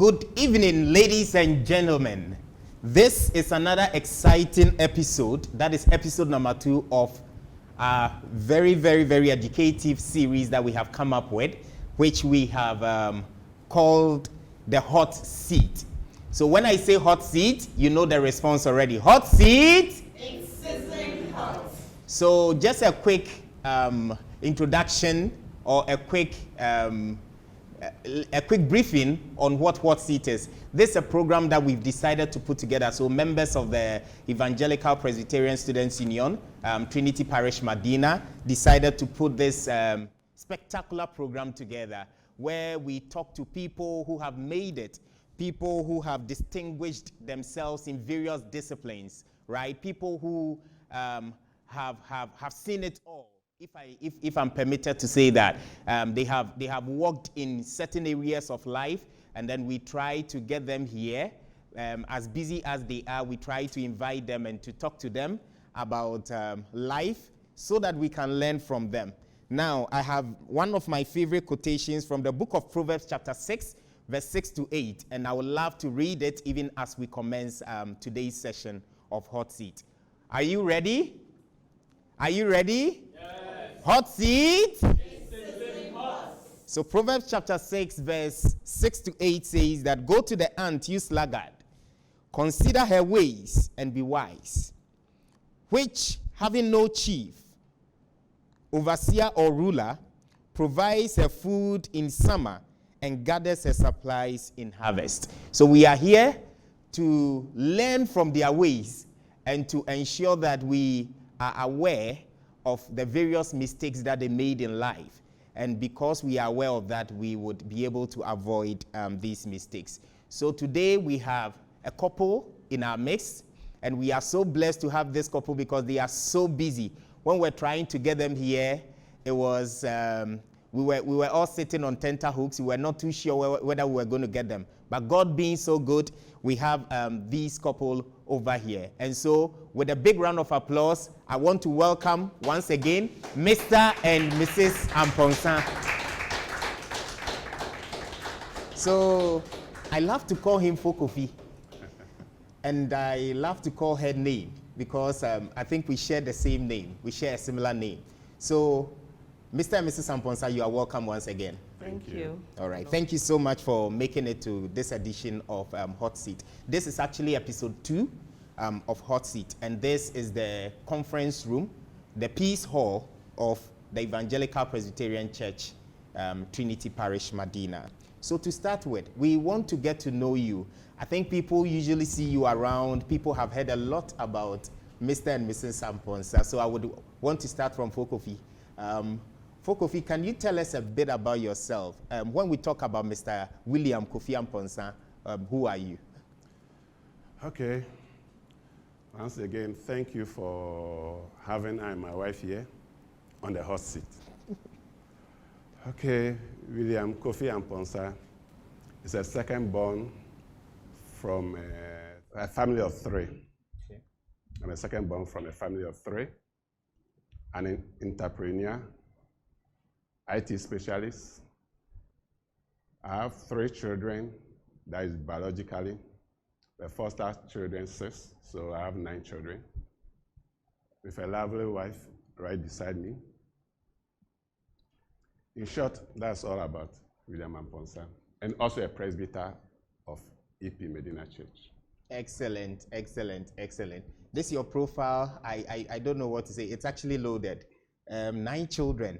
Good evening, ladies and gentlemen. This is another exciting episode. That is episode number 2 of a very, very, very educative series that we have come up with, which we have called the hot seat. So when I say hot seat, you know the response already. Hot seat? It's sizzling hot. So just a quick introduction or a quick briefing on what hot seat is. This is a program that we've decided to put together. So members of the Evangelical Presbyterian Students Union, Trinity Parish, Madina, decided to put this spectacular program together where we talk to people who have made it, people who have distinguished themselves in various disciplines, right? People who have seen it all. If I'm permitted to say that, they have worked in certain areas of life, and then we try to get them here. As busy as they are, we try to invite them and to talk to them about life so that we can learn from them. Now, I have one of my favorite quotations from the book of Proverbs chapter 6, verse 6 to 8, and I would love to read it even as we commence today's session of Hot Seat. Are you ready? Are you ready? Yes. Hot seat? It's sizzling hot. So Proverbs chapter 6, verse 6 to 8 says that, "Go to the ant, you sluggard, consider her ways and be wise, which, having no chief, overseer or ruler, provides her food in summer and gathers her supplies in harvest." So we are here to learn from their ways and to ensure that we are aware of the various mistakes that they made in life. And because we are aware of that, we would be able to avoid these mistakes. So today we have a couple in our midst, and we are so blessed to have this couple because they are so busy. When we're trying to get them here, it was we were all sitting on tenterhooks. We were not too sure whether we were going to get them. But God being so good, we have these couple over here. And so, with a big round of applause, I want to welcome once again Mr. and Mrs. Amponsa. So, I love to call him Fokofi. And I love to call her name because I think we share the same name. We share a similar name. So, Mr. and Mrs. Amponsa, you are welcome once again. Thank you. All right. Thank you so much for making it to this edition of Hot Seat. This is actually episode 2 of Hot Seat, and this is the conference room, the Peace Hall of the Evangelical Presbyterian Church, Trinity Parish, Madina. So to start with, we want to get to know you. I think people usually see you around. People have heard a lot about Mr. and Mrs. Amponsa. So I would want to start from Fokofi. Fokofi, can you tell us a bit about yourself? When we talk about Mr. William Kofi Amponsa, who are you? Okay. Once again, thank you for having I and my wife here on the hot seat. Okay, William Kofi Amponsa is a second born from a family of 3. Okay. I'm a second born from a family of 3, an entrepreneur, IT specialist. I have 3 children, that is biologically. The foster children 6, so I have 9 children. With a lovely wife right beside me. In short, that's all about William Amponsa, and also a presbyter of EPSU Madina Church. Excellent, excellent, excellent. This is your profile. I don't know what to say. It's actually loaded. 9 children.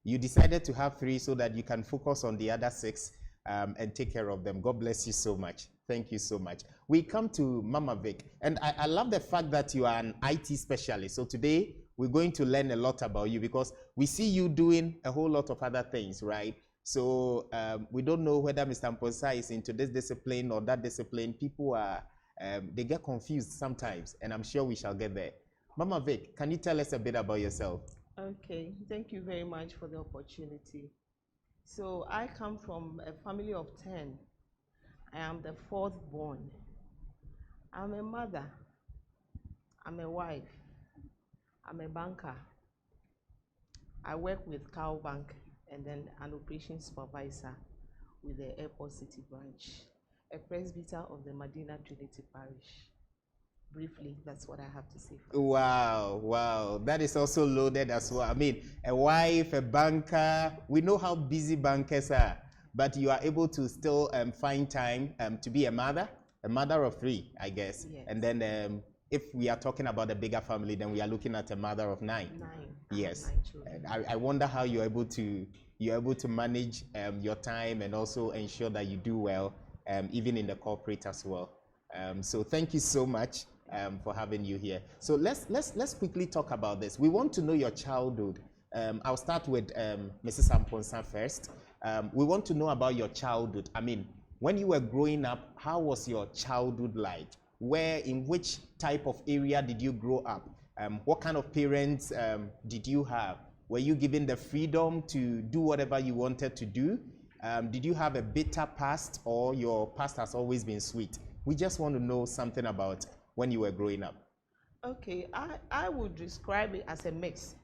You decided to have 3 so that you can focus on the other 6 and take care of them. God bless you so much. Thank you so much. We come to Mama Vic, and I love the fact that you are an IT specialist. So today, we're going to learn a lot about you because we see you doing a whole lot of other things, right? So we don't know whether Mr. Amponsa is into this discipline or that discipline. People are, they get confused sometimes, and I'm sure we shall get there. Mama Vic, can you tell us a bit about yourself? Okay, thank you very much for the opportunity. So I come from a family of 10. I am the 4th born. I'm a mother. I'm a wife. I'm a banker. I work with Cow Bank and then an operations supervisor with the Airport City branch. a presbyter of the Madina Trinity Parish. Briefly, that's what I have to say. Wow, wow. That is also loaded as well. I mean, a wife, a banker. We know how busy bankers are, but you are able to still find time to be a mother of 3, I guess. Yes. And then if we are talking about a bigger family, then we are looking at a mother of 9. 9. Yes. 9 children. I wonder how you're able to manage your time and also ensure that you do well, even in the corporate as well. So thank you so much for having you here. So let's quickly talk about this. We want to know your childhood. I'll start with Mrs. Amponsa first. We want to know about your childhood. I mean, when you were growing up, how was your childhood like? In which type of area did you grow up? What kind of parents did you have? Were you given the freedom to do whatever you wanted to do? Did you have a bitter past, or your past has always been sweet? We just want to know something about when you were growing up. Okay, I would describe it as a mix.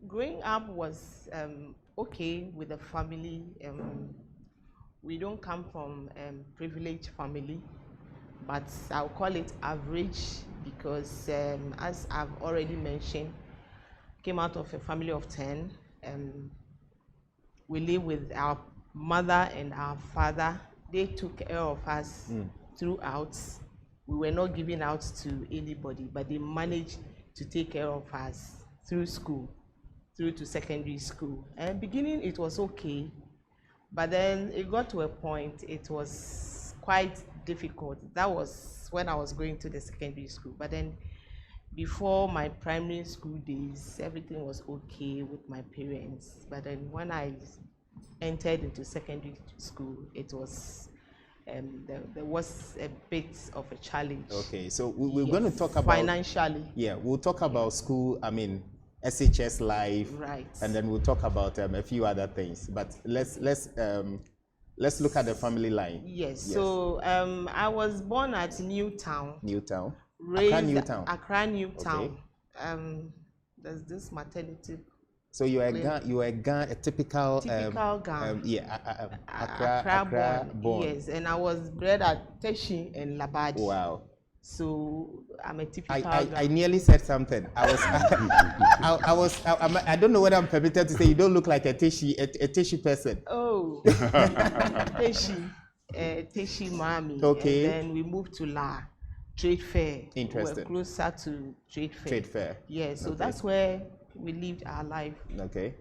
Growing up was okay with the family. We don't come from privileged family, but I'll call it average because as I've already mentioned, came out of a family of 10. We live with our mother and our father. They took care of us throughout. We were not giving out to anybody, but they managed to take care of us through school, through to secondary school. And beginning it was okay, but then it got to a point it was quite difficult. That was when I was going to the secondary school. But then before my primary school days, everything was okay with my parents. But then when I entered into secondary school, it was there was a bit of a challenge. Okay, so we're going to talk about financially. Yeah, we'll talk about school. I mean, SHS life, right? And then we'll talk about a few other things. But let's look at the family line. Yes. So I was born at Newtown. Newtown. Raised Accra, Newtown. Okay. There's this maternity. So you are a typical Ghana. Accra born. Yes, and I was bred at Teshi and Labadi. Wow. So I'm a typical. I nearly said something. I don't know whether I'm permitted to say you don't look like a Teshi person. Oh, Teshi Mami. Okay. And then we moved to La Trade Fair. Interesting. We're closer to Trade Fair. Trade Fair. Yeah, so okay. That's where we lived our life. Okay.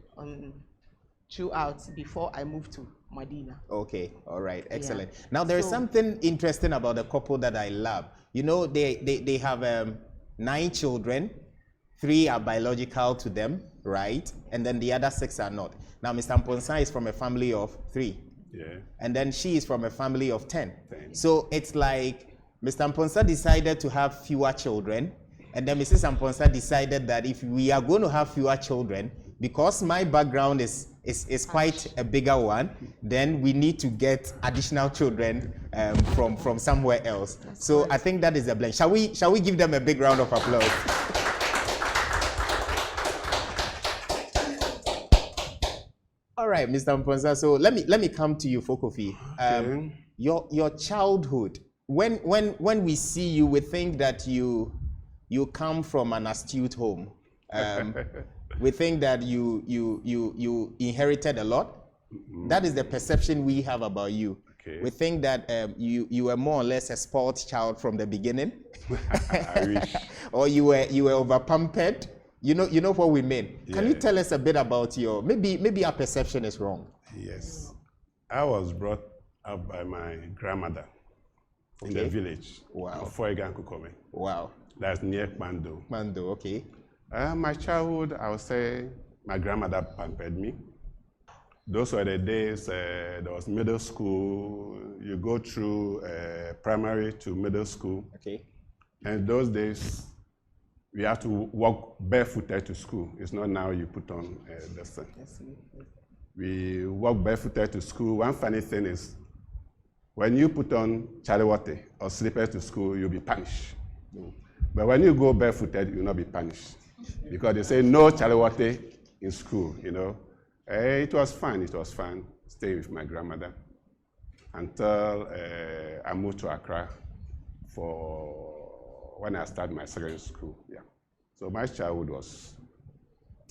Throughout before I moved to Madina. Okay, all right, excellent. Yeah. Now there is something interesting about the couple that I love. You know, they have 9 children, 3 are biological to them, right? And then the other 6 are not. Now Mr. Amponsa is from a family of 3. Yeah. And then she is from a family of 10. So it's like Mr. Amponsa decided to have fewer children, and then Mrs. Amponsa decided that if we are going to have fewer children, because my background is quite a bigger one, then we need to get additional children from somewhere else. So I think that is a blend. Shall we give them a big round of applause? All right, Mr. Amponsa. So let me come to you, Fokofi. Your childhood. When we see you, we think that you come from an astute home. We think that you inherited a lot. Mm-hmm. That is the perception we have about you. Okay. We think that you were more or less a spoiled child from the beginning. I wish. Or you were over-pampered. You know what we mean. Yeah. Can you tell us a bit about maybe our perception is wrong? Yes. I was brought up by my grandmother in the village. Wow. Wow. That's near Mando. Mando, okay. My childhood, I would say my grandmother pampered me. Those were the days there was middle school. You go through primary to middle school. Okay. And those days, we have to walk barefooted to school. It's not now you put on the sun. We walk barefooted to school. One funny thing is, when you put on chaliwate or slippers to school, you'll be punished. But when you go barefooted, you'll not be punished. Because they say no chaliwate in school, you know. It was fun staying with my grandmother. until I moved to Accra for when I started my secondary school. Yeah. So my childhood was,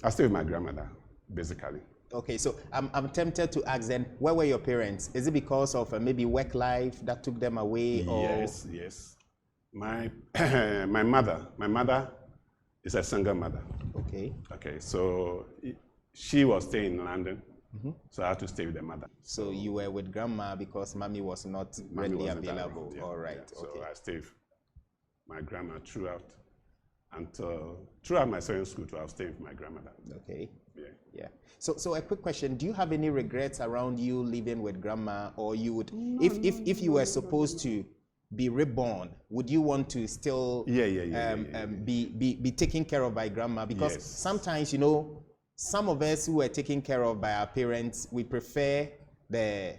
I stayed with my grandmother, basically. Okay, so I'm tempted to ask then, where were your parents? Is it because of maybe work life that took them away? Yes, yes. My my mother is a single mother. Okay. Okay, so she was staying in London, so I had to stay with the mother. So you were with grandma because mommy was not readily available. Around, yeah, All right. yeah. So Okay. I stayed with my grandma throughout my secondary school. I was staying with my grandmother. Okay. Yeah. Yeah. So a quick question: do you have any regrets around you living with grandma, or you would, if you were supposed to be reborn, would you want to still be taken care of by grandma? Because Yes. sometimes, some of us who were taken care of by our parents, we prefer the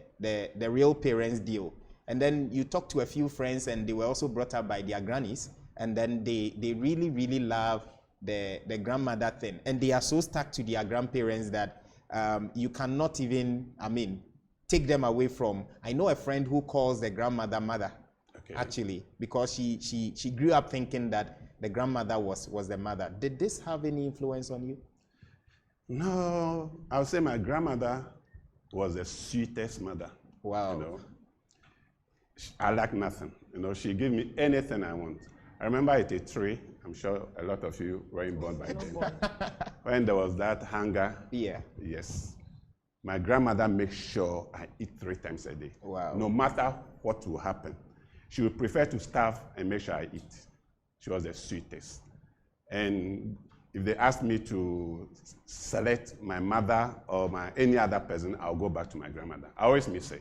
real parents deal. And then you talk to a few friends, and they were also brought up by their grannies, and then they really, really love the grandmother thing, and they are so stuck to their grandparents that you cannot even, take them away from. I know a friend who calls the grandmother mother, actually, because she grew up thinking that the grandmother was the mother. Did this have any influence on you? No, I would say my grandmother was the sweetest mother. Wow. I lack nothing. She gave me anything I want. I remember at a tree, I'm sure a lot of you weren't born by then, when there was that hunger. Yeah. Yes. My grandmother makes sure I eat 3 times a day. Wow. No matter what will happen. She would prefer to starve and make sure I eat. She was the sweetest. And if they asked me to select my mother or any other person, I'll go back to my grandmother. I always miss her.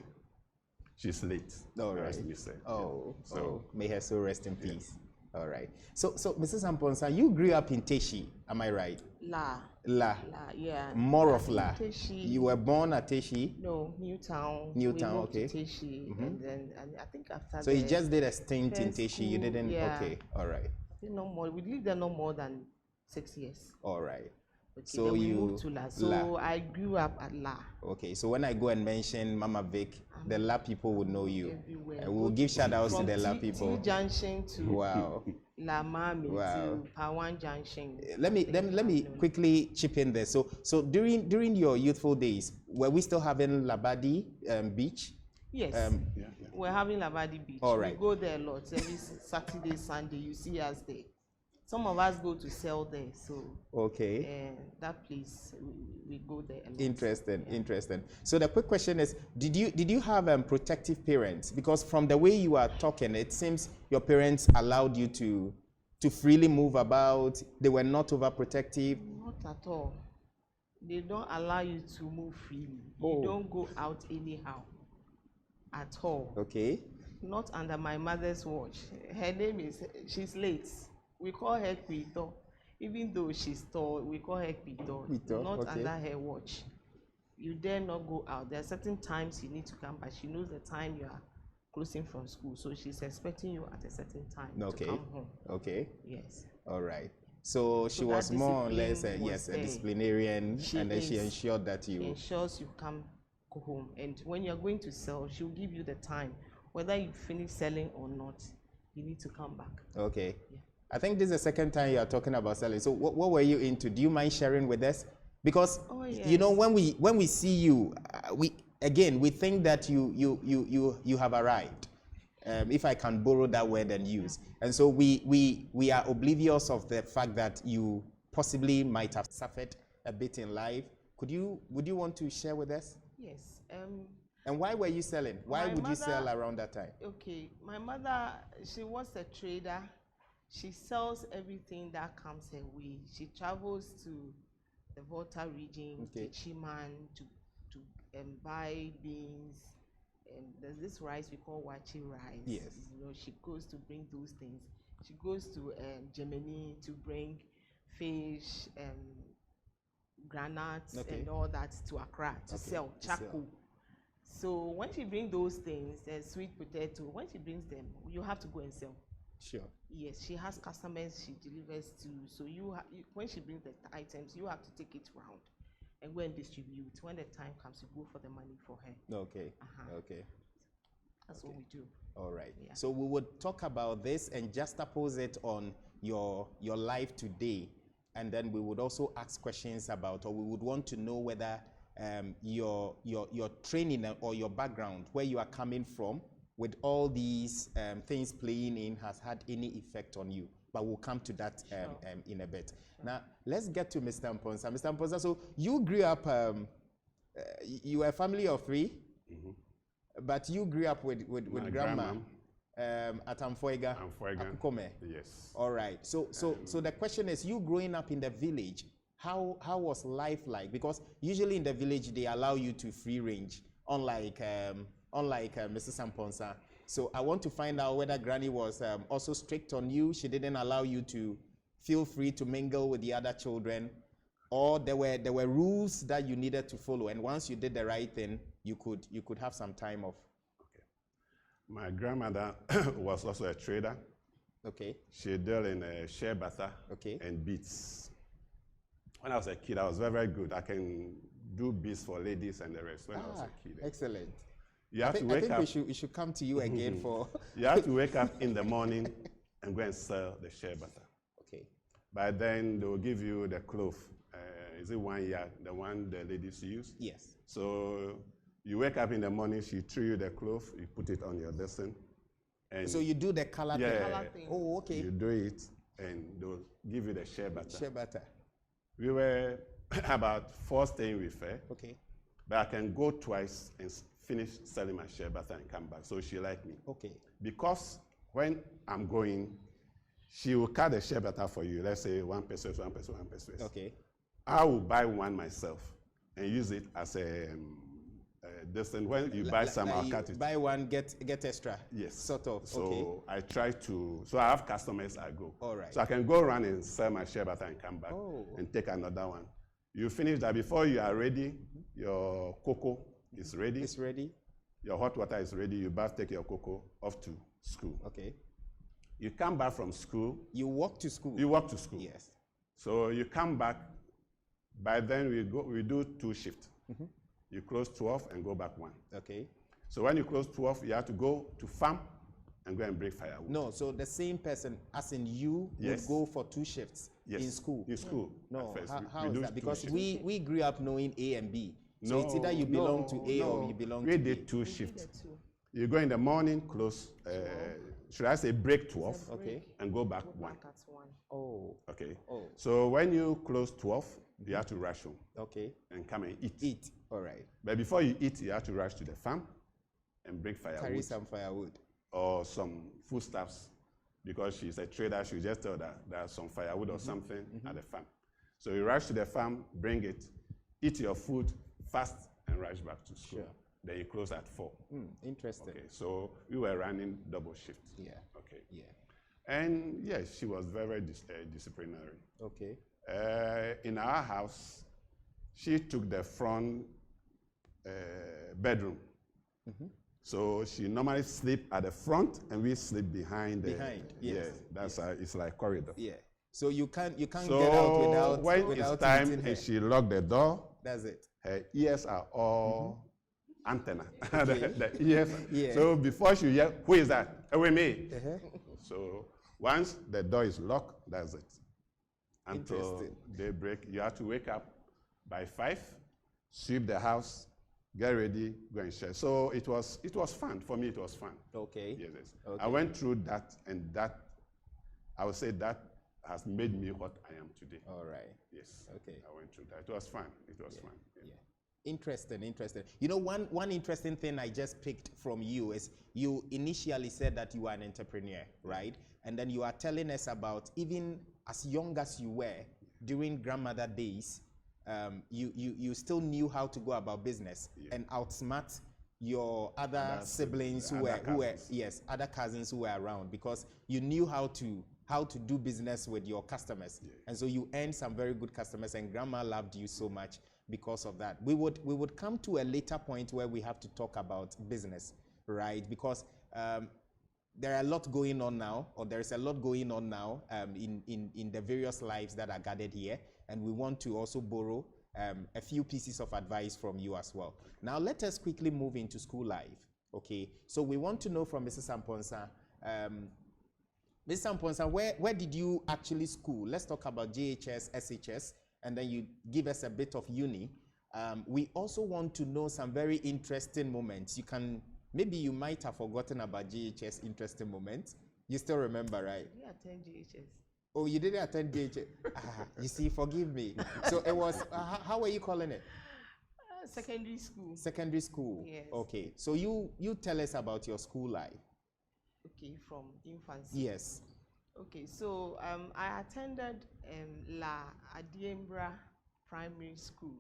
She's late. All right. I always miss her. Oh, yeah. so may her soul rest in peace. Yeah. All right. So Mrs. Amponsa, you grew up in Teshi, am I right? La, yeah. More of La. Teshi. You were born at Teshi? No, Newtown. Newtown, okay. To Teshi, and then I think after. So you just did a stint in Teshi. School, You didn't. Yeah. Okay. All right. No more. We lived there no more than 6 years. All right. Okay, So then we you moved to La. So La. I grew up at La. Okay. So when I go and mention Mama Vic, the La people would know you. Everywhere. We'll give shout outs to the La T people. Junction to Wow. La Mami to Pawan Junction. Let me quickly chip in there. So during your youthful days, were we still having Labadi Beach? Yes. Yeah. We're having Labadi Beach. All right. We go there a lot. Every Saturday, Sunday, you see us there. Some of us go to sell there. So okay. That place, we go there a lot. Interesting. So the quick question is, did you have protective parents? Because from the way you are talking, it seems your parents allowed you to freely move about. They were not overprotective. Not at all. They don't allow you to move freely. Oh. You don't go out anyhow. At all. Okay. Not under my mother's watch. Her name she's late. We call her Quito. Even though she's tall, we call her Quito. Not okay. under her watch. You dare not go out. There are certain times you need to come, but she knows the time you are closing from school. So she's expecting you at a certain time to come home. Okay. Yes. All right. So she was more or less a disciplinarian, and then she ensured that you... She ensures you go home. And when you're going to sell, she'll give you the time. Whether you finish selling or not, you need to come back. Okay. Yeah. I think this is the second time you are talking about selling. So what were you into? Do you mind sharing with us? Because when we see you, we think that you have arrived. If I can borrow that word and use. And so we are oblivious of the fact that you possibly might have suffered a bit in life. Would you want to share with us? Yes. And why were you selling? Why would you sell around that time? Okay, my mother, she was a trader. She sells everything that comes her way. She travels to the Volta region, to Chiman, to buy beans. And there's this rice we call wachi rice. Yes. She goes to bring those things. She goes to Germany to bring fish, granuts, and all that to Accra to sell charcoal. So when she brings those things, sweet potato, when she brings them, you have to go and sell. Sure. Yes, she has customers she delivers to. So when she brings the items, you have to take it round and go and distribute. When the time comes, you go for the money for her. Okay. Okay. That's what we do. All right. Yeah. So we would talk about this and juxtapose it on your life today, and then we would also ask questions about, or we would want to know whether your training or your background, where you are coming from, with all these things playing in, has had any effect on you. But we'll come to that in a bit. Sure. Now, let's get to Mr. Mponsa. Mr. Mponsa, so you grew up, you were a family of 3, but you grew up with grandma at Amfoiga. Akukome. Yes. All right. So the question is, you growing up in the village, how was life like? Because usually in the village they allow you to free range, unlike Mrs. Mponsa. So I want to find out whether Granny was also strict on you. She didn't allow you to feel free to mingle with the other children, or there were rules that you needed to follow, and once you did the right thing, you could have some time off. Okay. My grandmother was also a trader. Okay. She dealt in share butter and beads. When I was a kid, I was very, very good. I can do beads for ladies and the rest when I was a kid. Excellent. You have to wake up. I think we should come to you again for... You have to wake up in the morning and go and sell the share butter. Okay. By then, they will give you the cloth. Is it 1 yard, the one the ladies use? Yes. So you wake up in the morning, she threw you the cloth, you put it on your dresser. And so you do the color thing? Oh, okay. You do it, and they'll give you the share butter. Share butter. We were about 4 staying with her. Okay. But I can go twice and finish selling my share butter and come back. So she liked me. Okay. Because when I'm going, she will cut the share butter for you. Let's say 1 peso, 1 peso, 1 peso. Okay. I will buy one myself and use it as a distance. When you buy some, I'll cut it. Buy one, get extra. Yes. Sort of. So okay. I try to, so I have customers, I go. All right. So I can go around and sell my share butter and come back and take another one. You finish that before you are ready, your cocoa is ready. It's ready. Your hot water is ready. You both take your cocoa off to school. Okay. You come back from school. You walk to school. You walk to school. Yes. So you come back. By then we do 2 shifts. You close 12 and go back 1. Okay. So when you close 12, you have to go to farm and go and break firewood. No, so the same person, as in you, would go for 2 shifts in school. In school. No, first. How is that? Because shifts. we grew up knowing A and B. So No, it's either you belong to A or you belong to We B. did 2 shifts. You go in the morning, close, should I say break 12, and go back 1. Oh. Okay. Oh. So when you close 12, you have to rush home. Okay. And come and eat. Eat. All right. But before you eat, you have to rush to the farm and break firewood. Carry some firewood. Or some foodstuffs. Because she's a trader, she'll just tell that there's some firewood or something at the farm. So you rush to the farm, bring it, eat your food, fast, and rush back to school. Sure. Then you close at 4. Interesting. Okay, so we were running double shift. Yeah. Okay. Yeah. And yes, she was very, very disciplinary. Okay. In our house, she took the front bedroom. So she normally sleep at the front, and we sleep behind. Behind, yes. Yeah, that's it's like corridor. Yeah. So you can't So get out without when without it's time meeting her. and she locked the door, That's it. her ears are all antenna. Okay. the ears. Yeah. So before she hear, who is that? With me. So once the door is locked, that's it. Until daybreak, you have to wake up by 5, sweep the house, get ready, go and share. So it was fun. For me, it was fun. Okay. Yes. Okay. I went through that, and that, I would say that has made me what I am today. All right. Yes. Okay. I went through that. It was fun. It was fun. Yeah. Interesting. You know, one interesting thing I just picked from you is you initially said that you are an entrepreneur, right? And then you are telling us about, even as young as you were, during grandmother days, you still knew how to go about business and outsmart your other siblings who were other cousins who were around, because you knew how to do business with your customers. And so you earned some very good customers, and grandma loved you so much because of that. We would come to a later point where we have to talk about business, right? Because there are a lot going on now, or there is a lot going on now in the various lives that are gathered here, and we want to also borrow a few pieces of advice from you as well. Now let us quickly move into school life. Okay, so we want to know from Mrs. Amponsa, Mrs. Amponsa, where did you actually school? Let's talk about JHS, SHS, and then you give us a bit of uni. We also want to know some very interesting moments. Maybe you might have forgotten about JHS interesting moments. You still remember, right? I attend JHS. Oh, you didn't attend JHS? You see, forgive me. So it was, how were you calling it? Secondary school. Secondary school. Yes. Okay. So you tell us about your school life. Okay, from infancy. Yes. Okay, so I attended La Adiembra Primary School.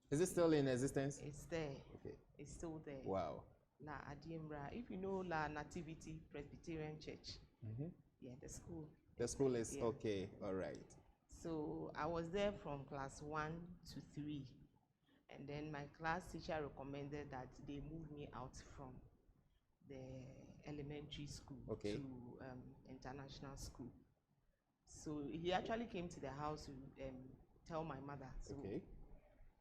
Is it still in existence? It's there. Okay. It's still there. Wow. La Adiembra. If you know La Nativity Presbyterian Church, yeah, the school. The school is okay. All right. So I was there from class 1 to 3. And then my class teacher recommended that they move me out from the elementary school to international school. So he actually came to the house to tell my mother. So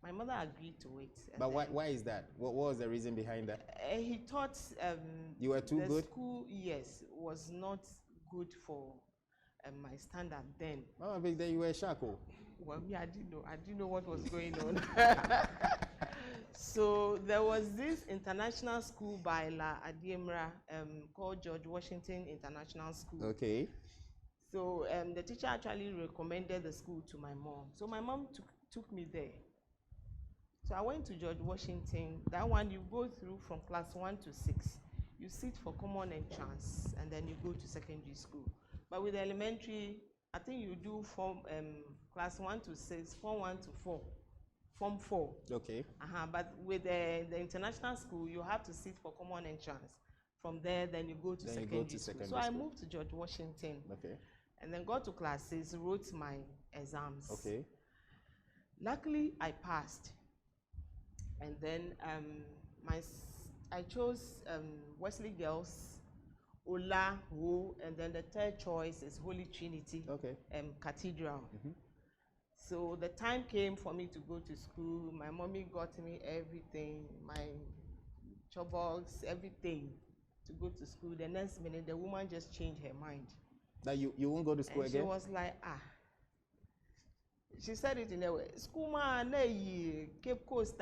my mother agreed to it. But why is that? What was the reason behind that? He thought you were too good? The school, yes, was not good for my standard then. Mama, back then you were a shako. Well, me, I didn't know what was going on. So there was this international school by La Adiembra called George Washington International School. Okay. So the teacher actually recommended the school to my mom. So my mom took me there. So I went to George Washington. That one you go through from class 1 to 6. You sit for common entrance and then you go to secondary school. But with elementary, I think you do from class 1 to 6, form 1 to 4, form 4. Okay. But with the international school, you have to sit for common entrance. From there, then you go to secondary school. So I moved to George Washington. Okay. And then got to class 6, wrote my exams. Okay. Luckily, I passed. And then I chose Wesley Girls, Ola, Ho, and then the third choice is Holy Trinity Cathedral. So the time came for me to go to school. My mommy got me everything, my chobogs, everything to go to school. The next minute, the woman just changed her mind. That you won't go to school and again? She was like, She said it in a way. School man, Cape Coast,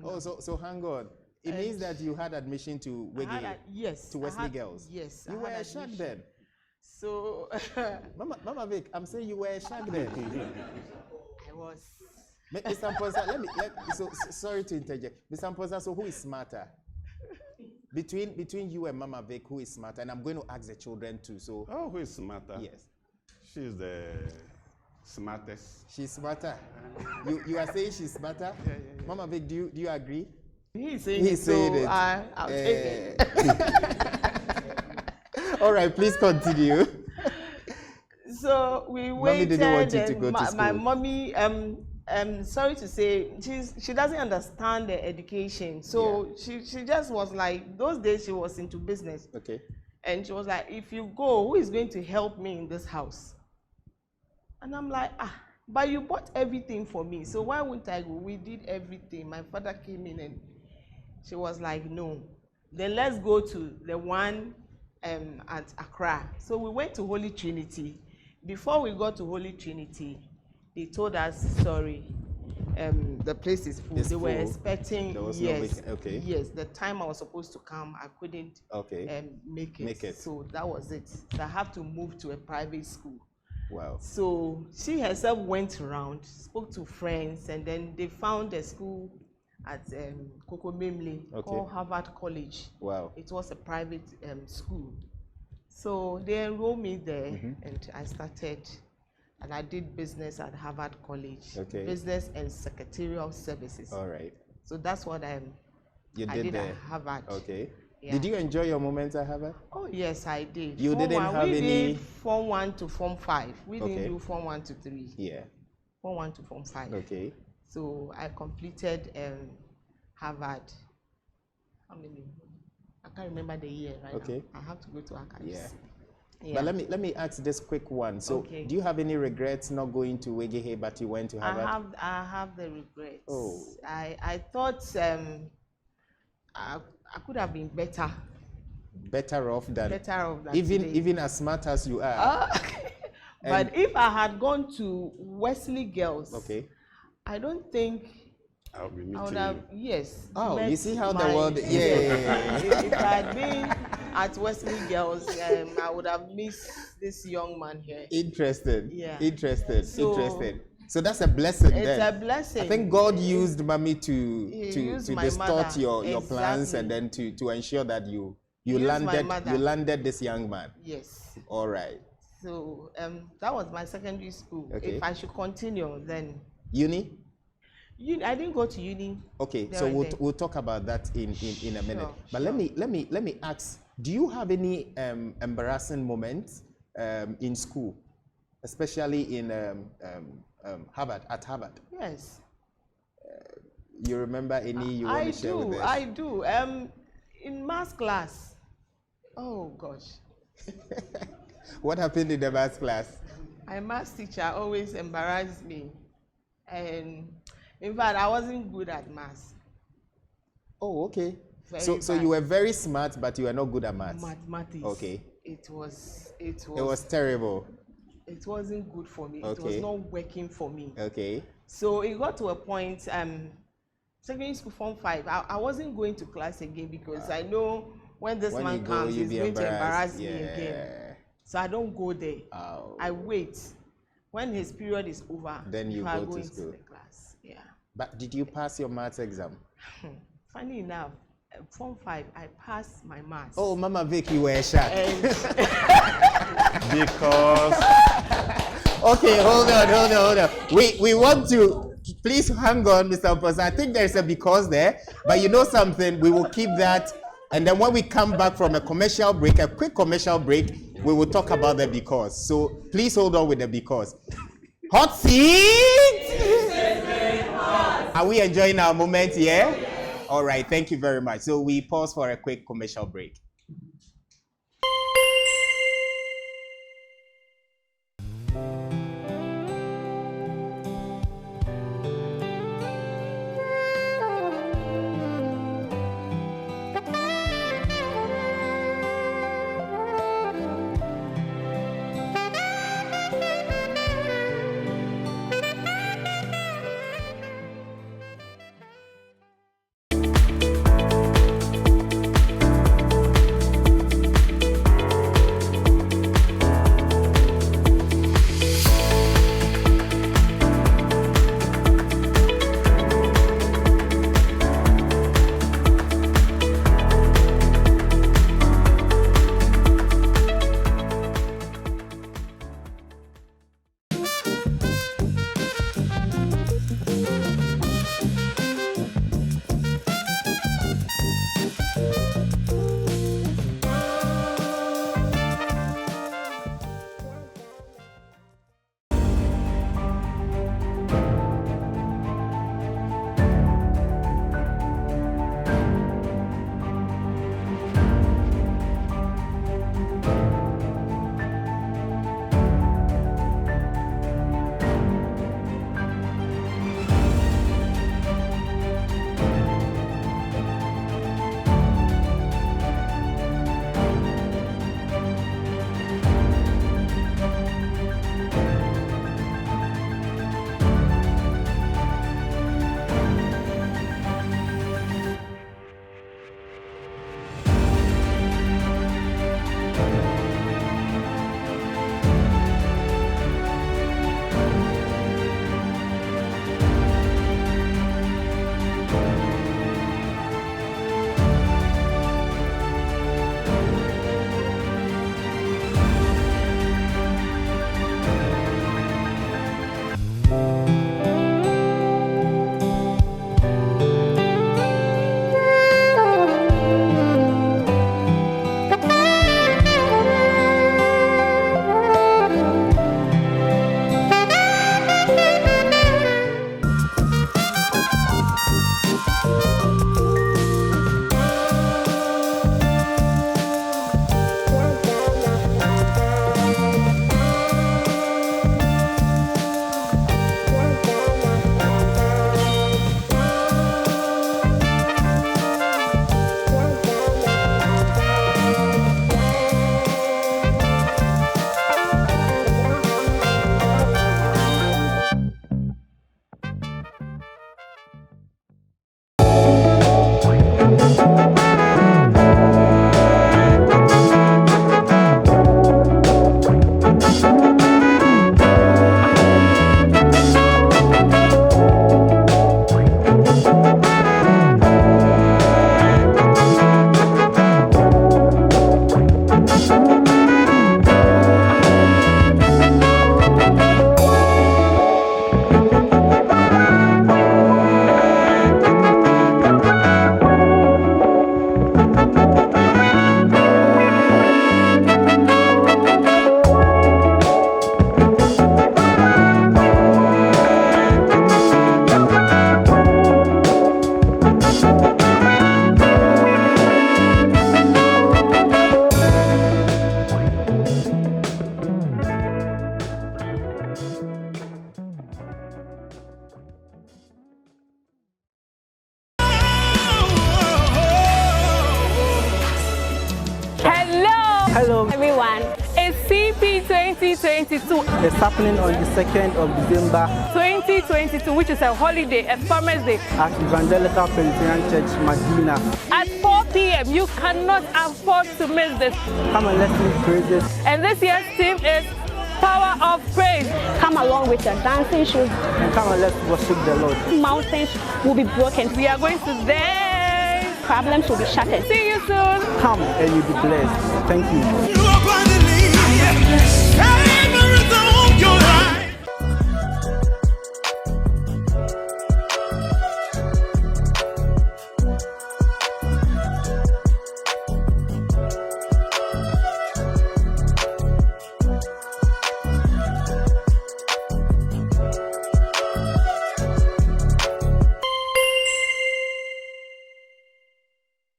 oh, so hang on. It means that you had admission to yes, to Wesley Girls. Yes, you were a shag then. So, Mama Vic, I'm saying you were a shag then. I was. Mr. Amponsa, sorry to interject. Mr. Amponsa, so who is smarter? Between you and Mama Vic, who is smarter? And I'm going to ask the children too. So. Oh, who is smarter? Yes. She's the smartest. She's smarter. You are saying she's smarter? Yeah. Mama Vic, do you agree? He's saying it. I'll take it. All right, please continue. So we waited. Mommy didn't want you to go to school. My mommy, sorry to say, she doesn't understand the education. So she just was like, those days she was into business. Okay. And she was like, if you go, who is going to help me in this house? And I'm like, but you bought everything for me, so why wouldn't I go? We did everything. My father came in and she was like, no. Then let's go to the one at Accra. So we went to Holy Trinity. Before we got to Holy Trinity, they told us, sorry, the place is full. They were expecting, yes, the time I was supposed to come, I couldn't make it. So that was it. So I have to move to a private school. Wow. So she herself went around, spoke to friends, and then they found a school at Kokomemle called Harvard College. Wow. It was a private school. So they enrolled me there, and I started, and I did business at Harvard College. Okay. Business and secretarial services. All right. So that's what I did at Harvard. Okay. Yeah. Did you enjoy your moments at Harvard? Oh, yes, I did. You didn't have any? We did Form 1 to Form 5. We didn't do Form 1 to 3. Yeah. Form 1 to Form 5. Okay. So I completed Harvard. How many? I can't remember the year right now. I have to go to archives. Yeah. But let me ask this quick one. So, do you have any regrets not going to Wegehe, but you went to Harvard? I have the regrets. Oh. I thought I could have been better. Better off than even today. Even as smart as you are. But if I had gone to Wesley Girls, I don't think I would have. Yes. Oh, you see how the world. Yeah. If I had been at Wesley Girls, I would have missed this young man here. Interested. Yeah. Interested. So that's a blessing. It's a blessing. I think God used mommy to distort your plans and then to ensure that you landed this young man. Yes. All right. So that was my secondary school. Okay. If I should continue, then uni. I didn't go to uni. Okay, so we'll talk about that in a minute. But let me ask: do you have any embarrassing moments in school, especially in Harvard? At Harvard? Yes. You remember any you want to share with us? I do. In math class. Oh gosh. What happened in the math class? My math teacher always embarrassed me, and in fact, I wasn't good at math. Oh, okay. So you were very smart, but you were not good at math. Mathematics. Okay. It was terrible. It wasn't good for me. Okay. It was not working for me. Okay. So it got to a point, secondary school Form 5, I wasn't going to class again because I know when this man comes, he's going to embarrass me again. So I don't go there. Oh. I wait. When his period is over, then you go to school. Into the class. Yeah. But did you pass your maths exam? Funny enough, Form 5, I passed my maths. Oh, Mama Vic, you were shocked. Because. Okay, hold on. We want to, please hang on, Mr. Oposa. I think there's a because there, but you know something, we will keep that. And then when we come back from a quick commercial break, we will talk about the because. So please hold on with the because. Hot seat! Are we enjoying our moment here? All right, thank you very much. So we pause for a quick commercial break. Hello everyone, it's CP 2022. It's happening on the 2nd of December 2022, which is a holiday, a Farmers Day, at Evangelical Presbyterian Church Madina. at 4 p.m. You cannot afford to miss this. Come and let's sing praises. And this year's theme is Power of Praise. Come along with your dancing shoes. And come and let's worship the Lord. Mountains will be broken. We are going to dance. Problems will be shattered. See you soon. Come and you'll be blessed. Thank you.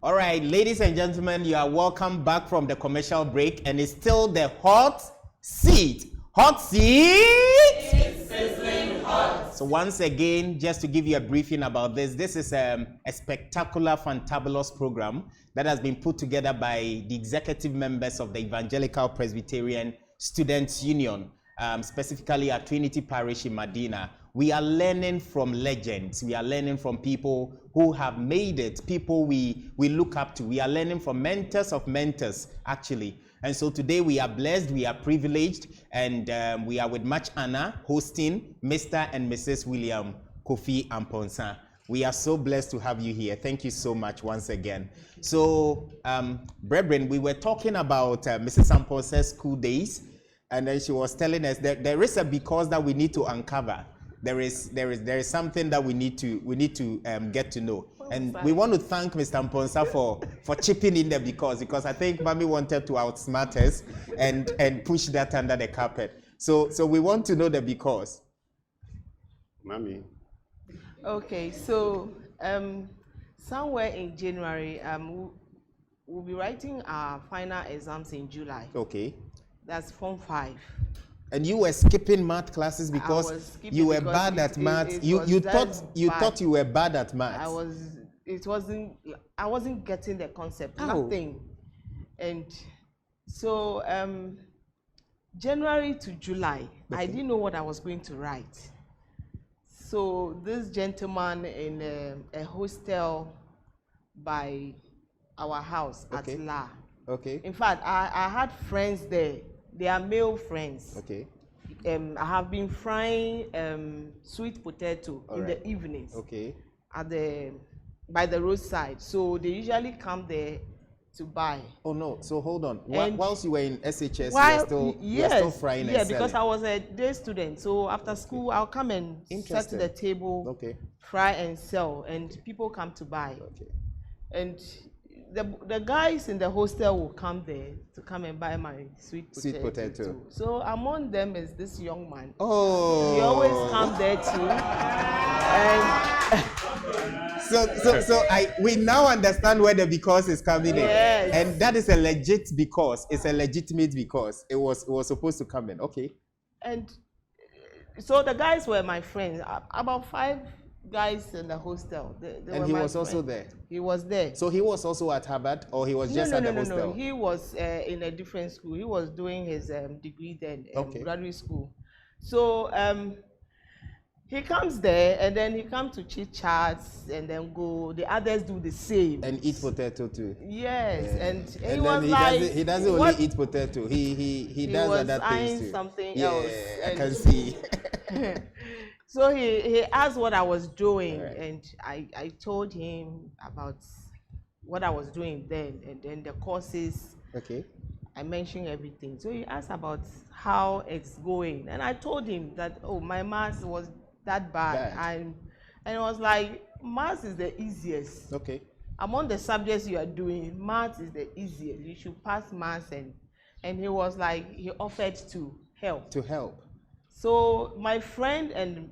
All right, ladies and gentlemen, you are welcome back from the commercial break, and it's still the hot seat. Hot seat! It's sizzling hot. So once again, just to give you a briefing about this is a spectacular, fantabulous program that has been put together by the executive members of the Evangelical Presbyterian Students Union, specifically at Trinity Parish in Madina. We are learning from legends. We are learning from people who have made it, people we look up to. We are learning from mentors of mentors, actually. And so today we are blessed, we are privileged, and we are with much honor hosting Mr. and Mrs. William Kofi Amponsa. We are so blessed to have you here. Thank you so much once again. So, brethren, we were talking about Mrs. Amponsa's school days, and then she was telling us that there is a because that we need to uncover. There is something that we need to get to know, and we want to thank Mr. Amponsa for chipping in there because I think Mami wanted to outsmart us and push that under the carpet. So we want to know the because. Mami. Okay, so somewhere in January, we'll be writing our final exams in July. Okay. That's Form 5. And you were skipping math classes because you were bad at math. You thought you were bad at math. I wasn't getting the concept. Oh. Nothing. And so January to July, okay. I didn't know what I was going to write. So this gentleman in a hostel by our house okay. at La. Okay. In fact, I had friends there. They are male friends. Okay. I have been frying sweet potato in the evenings. Okay. By the roadside. So they usually come there to buy. Oh no! So hold on. Whilst you were in SHS, you were still frying and selling. Because I was a day student. So after school, I'll come and set the table, fry and sell, and people come to buy. Okay. And the guys in the hostel will come there to come and buy my sweet potato. Too. So among them is this young man. Oh. He always come there too. And we now understand where the because is coming yes. in. And that is a legit because. It's a legitimate because. It was supposed to come in. Okay. And so the guys were my friends. About 5 guys in the hostel. And he was also there? He was there. So he was also at Harvard, or he was just at the hostel? No. He was in a different school. He was doing his degree then, graduate school. So he comes there, and then he comes to chit chats, and then go. The others do the same. And eat potato too. Yes, and he was like, he doesn't only eat potato. He does other things too. Something else. I can see. So he asked what I was doing, and I told him about what I was doing then, and then the courses. Okay. I mentioned everything. So he asked about how it's going, and I told him that my maths was that bad. And it was like, maths is the easiest. Okay. Among the subjects you are doing, maths is the easiest. You should pass maths, and he was like, he offered to help. To help. So my friend and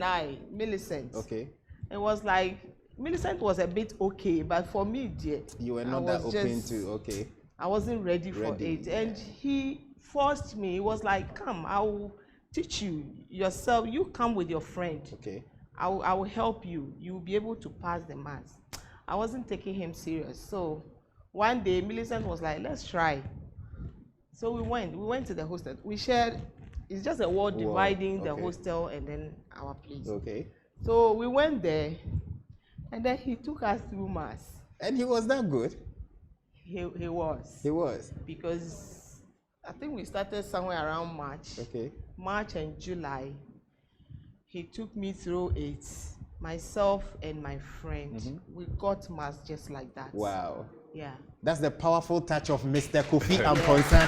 I, Millicent. Okay. It was like, Millicent was a bit okay, but for me, dear, you were not that open to. Okay. I wasn't ready for it, and he forced me. He was like, "Come, I will teach you yourself. You come with your friend. Okay. I will help you. You will be able to pass the maths." I wasn't taking him serious. So one day, Millicent was like, "Let's try." So we went to the hostel. We shared, it's just a wall dividing the okay. hostel and then our place. Okay. So we went there, and then he took us through mass. And he was that good? He was. He was. Because I think we started somewhere around March. Okay. March and July. He took me through it. Myself and my friend. We got mass just like that. Wow. Yeah. That's the powerful touch of Mr. Kofi Amponsah.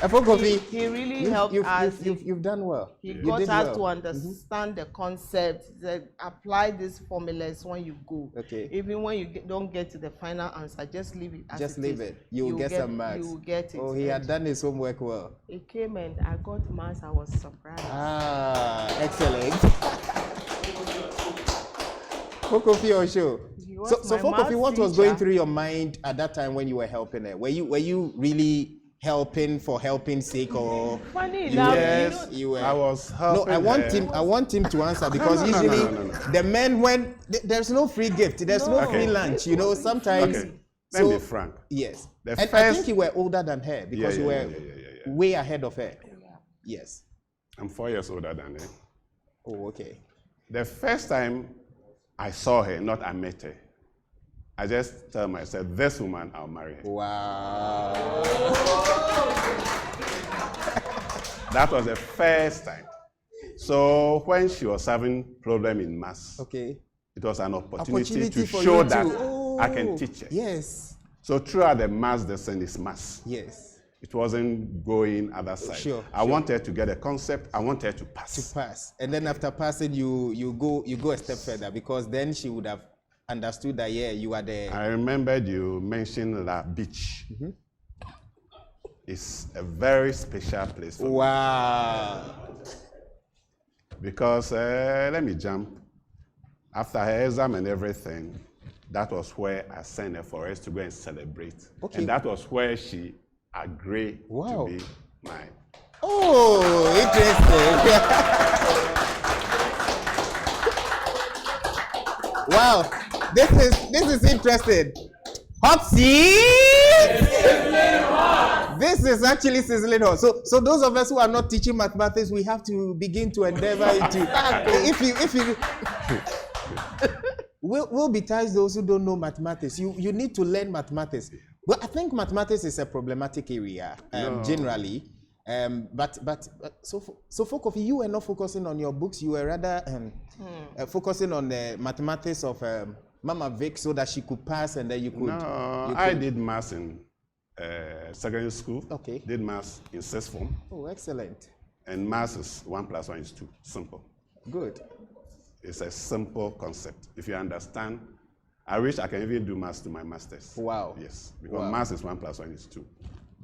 Kofi, he really helped us. You've done well. He got us to understand the concept, that apply these formulas when you go. Okay. Even when you don't get to the final answer, just leave it as just it leave is. it. You will get some marks. You will get it. Oh, he had done his homework well. He came and I got marks. I was surprised. Ah, excellent. Kofi Osho. So Kofi, what was going through your mind at that time when you were helping her? Were you really helping for helping sake, or funny enough? Yes, you were. I was helping. No, I want him to answer, because usually the men, when there's no free gift, there's no free lunch. You know, sometimes. Okay. Let me be frank. Yes. The And I think you were older than her, because you were way ahead of her. Yes. I'm 4 years older than her. Oh, okay. The first time I saw her, not I met her, I just tell myself, this woman, I'll marry her. Wow. That was the first time. So when she was having problem in mass, Okay. it was an opportunity to for show you that to- I can teach her. Yes. So throughout the mass, the send is mass. Yes. It wasn't going other side. Sure, I want her to get a concept. I want her to pass. To pass, and then after passing, you go a step further, because then she would have understood that you are there. I remembered you mentioned La Beach. It's a very special place for me. Wow. Because let me jump. After her exam and everything, that was where I sent her for us to go and celebrate. Okay. And that was where she agreed Wow. to be mine. Oh, interesting. Wow, this is interesting. Hot seat. This is actually sizzling hot. So those of us who are not teaching mathematics, we have to begin to endeavor into. if you will betides those who don't know mathematics. You need to learn mathematics. Well, I think mathematics is a problematic area generally. But so for Kofi, you were not focusing on your books. You were rather focusing on the mathematics of Mama Vic, so that she could pass, and then you could. I did maths in secondary school. Okay. Did maths in sixth form. Oh, excellent. And maths is 1 + 1 is 2. Simple. Good. It's a simple concept. If you understand, I wish I can even do maths to my masters. Wow. Yes, because Wow. maths is 1 + 1 is 2.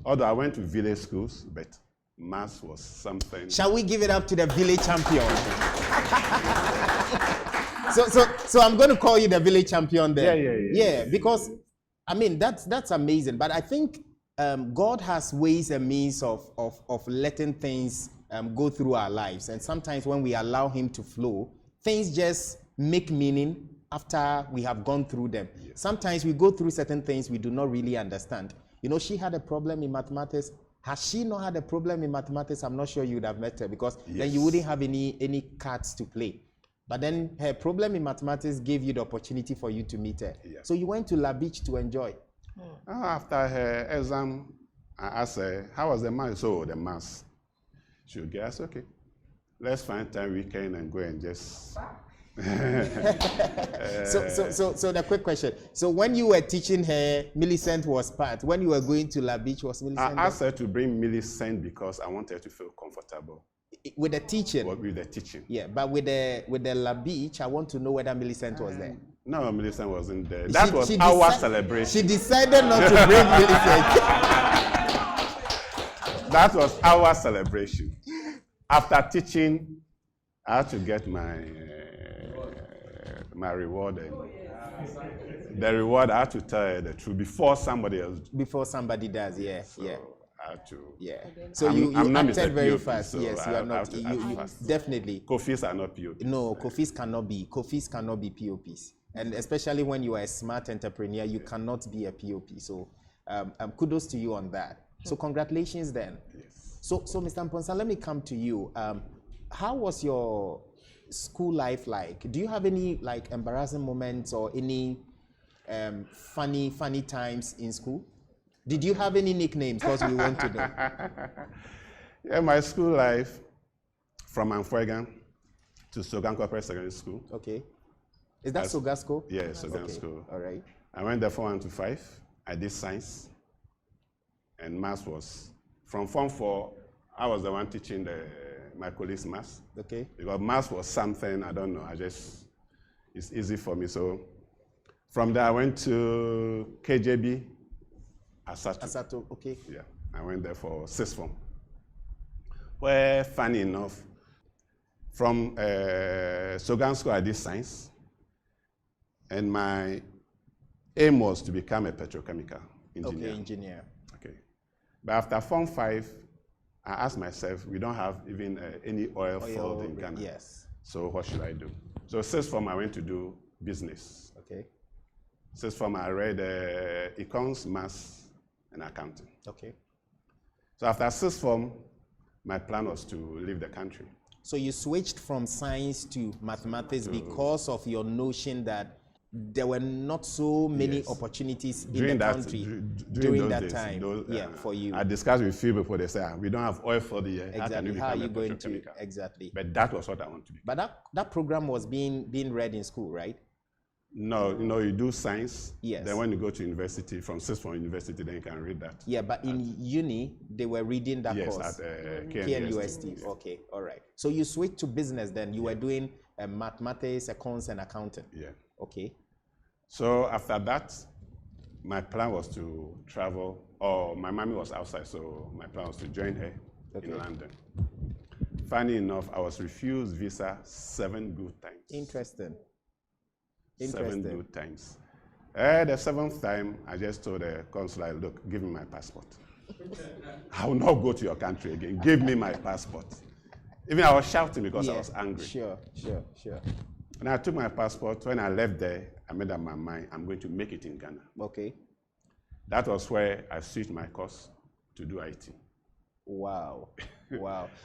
Although I went to village schools, but maths was something. Shall we give it up to the village champion? So I'm going to call you the village champion there. Yeah, because I mean that's amazing. But I think God has ways and means of letting things go through our lives, and sometimes when we allow Him to flow, things just make meaning after we have gone through them. Yes. Sometimes we go through certain things we do not really understand. You know, she had a problem in mathematics. Has she not had a problem in mathematics, I'm not sure you would have met her, because then you wouldn't have any cards to play. But then her problem in mathematics gave you the opportunity for you to meet her. Yes. So you went to La Beach to enjoy. After her exam, I asked her, how was the maths? So the maths. She would guess, okay, let's find time weekend and go and just. So the quick question. So when you were teaching her, Millicent was part. When you were going to La Beach, was Millicent? I asked her to bring Millicent because I want her to feel comfortable. With the teaching? With the teaching. Yeah, but with the La Beach, I want to know whether Millicent was there. No, Millicent wasn't there. That was our celebration. She decided not to bring Millicent. That was our celebration. After teaching, I had to get my reward. And the reward, I had to tell her the truth before somebody else. Before somebody does, yeah, so yeah. I had to. Yeah. So you acted very fast. So yes, you are not. You definitely. Kofis are not POPs. No, Kofis cannot be. Kofis cannot be POPs. And especially when you are a smart entrepreneur, you cannot be a POP. So kudos to you on that. So congratulations then. Yes. So Mr. Mponsa, let me come to you. How was your school life like? Do you have any like embarrassing moments or any funny times in school? Did you have any nicknames? Because we want to know. Yeah, my school life from Amfuegan to Sogan Corporate Secondary School. Okay. Is that Sogasco? Yeah, Sogan Okay. School. All right. I went there Form 1 to 5. I did science. And maths was, from Form 4, I was the one teaching my colleagues maths. Okay. Because maths was something, I don't know, it's easy for me. So from there, I went to KJB, Asato, okay. Yeah, I went there for 6th form. Well, funny enough, from Sogan School, I did science. And my aim was to become a petrochemical engineer. Okay, engineer. Okay. But after Form 5, I asked myself, we don't have even any oil field in Ghana. Yes. So what should I do? So 6th form, I went to do business. Okay. 6th form, I read econs, maths, and accounting. Okay. So after 6th form, my plan was to leave the country. So you switched from science to mathematics because of your notion that there were not so many Yes. opportunities During in the that, country during those that days, time. For you. I discussed with few people, they say, we don't have oil for the year. Exactly. How are you going to? petrochemical?" Exactly. But that was what I want to be. But that program was being read in school, right? No, you do science. Yes. Then when you go to university, from 6th form university, then you can read that. Yeah, but in uni, they were reading that Yes, course. at KNUST. Okay, all right. So you switched to business then. You were doing mathematics, accounts, and accounting. Yeah. Okay. So after that, my plan was to travel, or my mommy was outside, so my plan was to join her in London. Funny enough, I was refused visa 7 good times. Interesting. 7 good times. The 7th time, I just told the consular, look, give me my passport. I will not go to your country again. Give me my passport. Even I was shouting because I was angry. Sure. And I took my passport. When I left there, I made up my mind, I'm going to make it in Ghana. Okay. That was where I switched my course to do IT. Wow.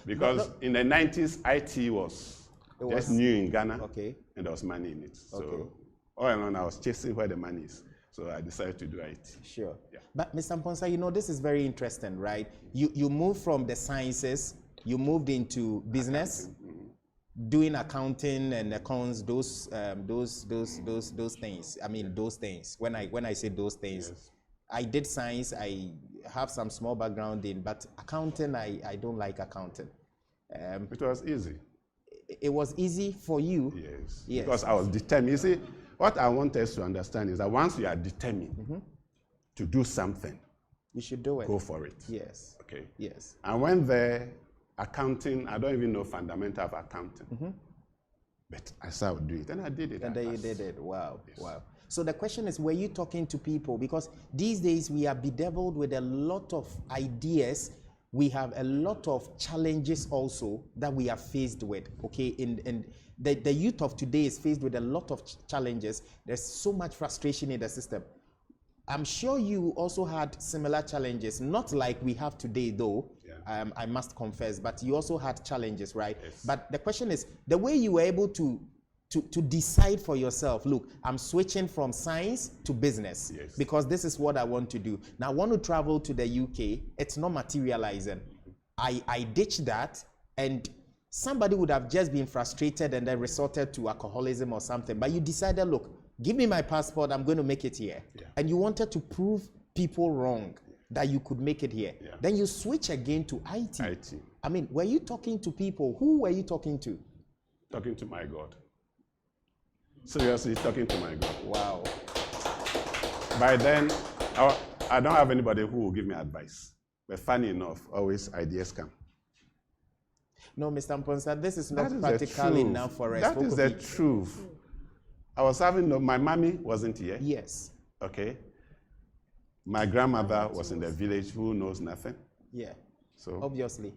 Because in the 90s, IT was just new in Ghana, Okay. and there was money in it. So Okay. all along, I was chasing where the money is. So I decided to do IT. Sure. Yeah. But Mr. Mponsa, this is very interesting, right? You moved from the sciences, you moved into business, doing accounting and accounts, those things. I mean, those things. When I say those things, Yes. I did science. I have some small background in, but accounting, I don't like accounting. It was easy. It was easy for you. Yes. Yes. Because I was determined. You see, what I want us to understand is that once you are determined to do something, You should do it. go for it. Yes. Okay. Yes. I went there, accounting, I don't even know fundamental of accounting. But I said I would do it, and I did it. And I then you passed. did it. Wow. Yes. Wow. So the question is, were you talking to people? Because these days we are bedeviled with a lot of ideas. We have a lot of challenges also that we are faced with. Okay. And the youth of today is faced with a lot of challenges. There's so much frustration in the system. I'm sure you also had similar challenges, not like we have today though, Yeah. I must confess, but you also had challenges, right? Yes. But the question is, the way you were able to decide for yourself, look, I'm switching from science to business Yes. because this is what I want to do. Now I want to travel to the UK, it's not materializing. I ditched that, and somebody would have just been frustrated and then resorted to alcoholism or something, but you decided, look, give me my passport, I'm going to make it here. Yeah. And you wanted to prove people wrong that you could make it here. Yeah. Then you switch again to IT. IT. I mean, were you talking to people? Who were you talking to? Talking to my God. Seriously, talking to my God. Wow. By then, I don't have anybody who will give me advice. But funny enough, always ideas come. No, Mr. Mponsa, this is not That is the practical truth. enough for us. That is the truth. I was having, my mommy wasn't here. Yes. Okay. My grandmother was in the village who knows nothing. Yeah. So Obviously.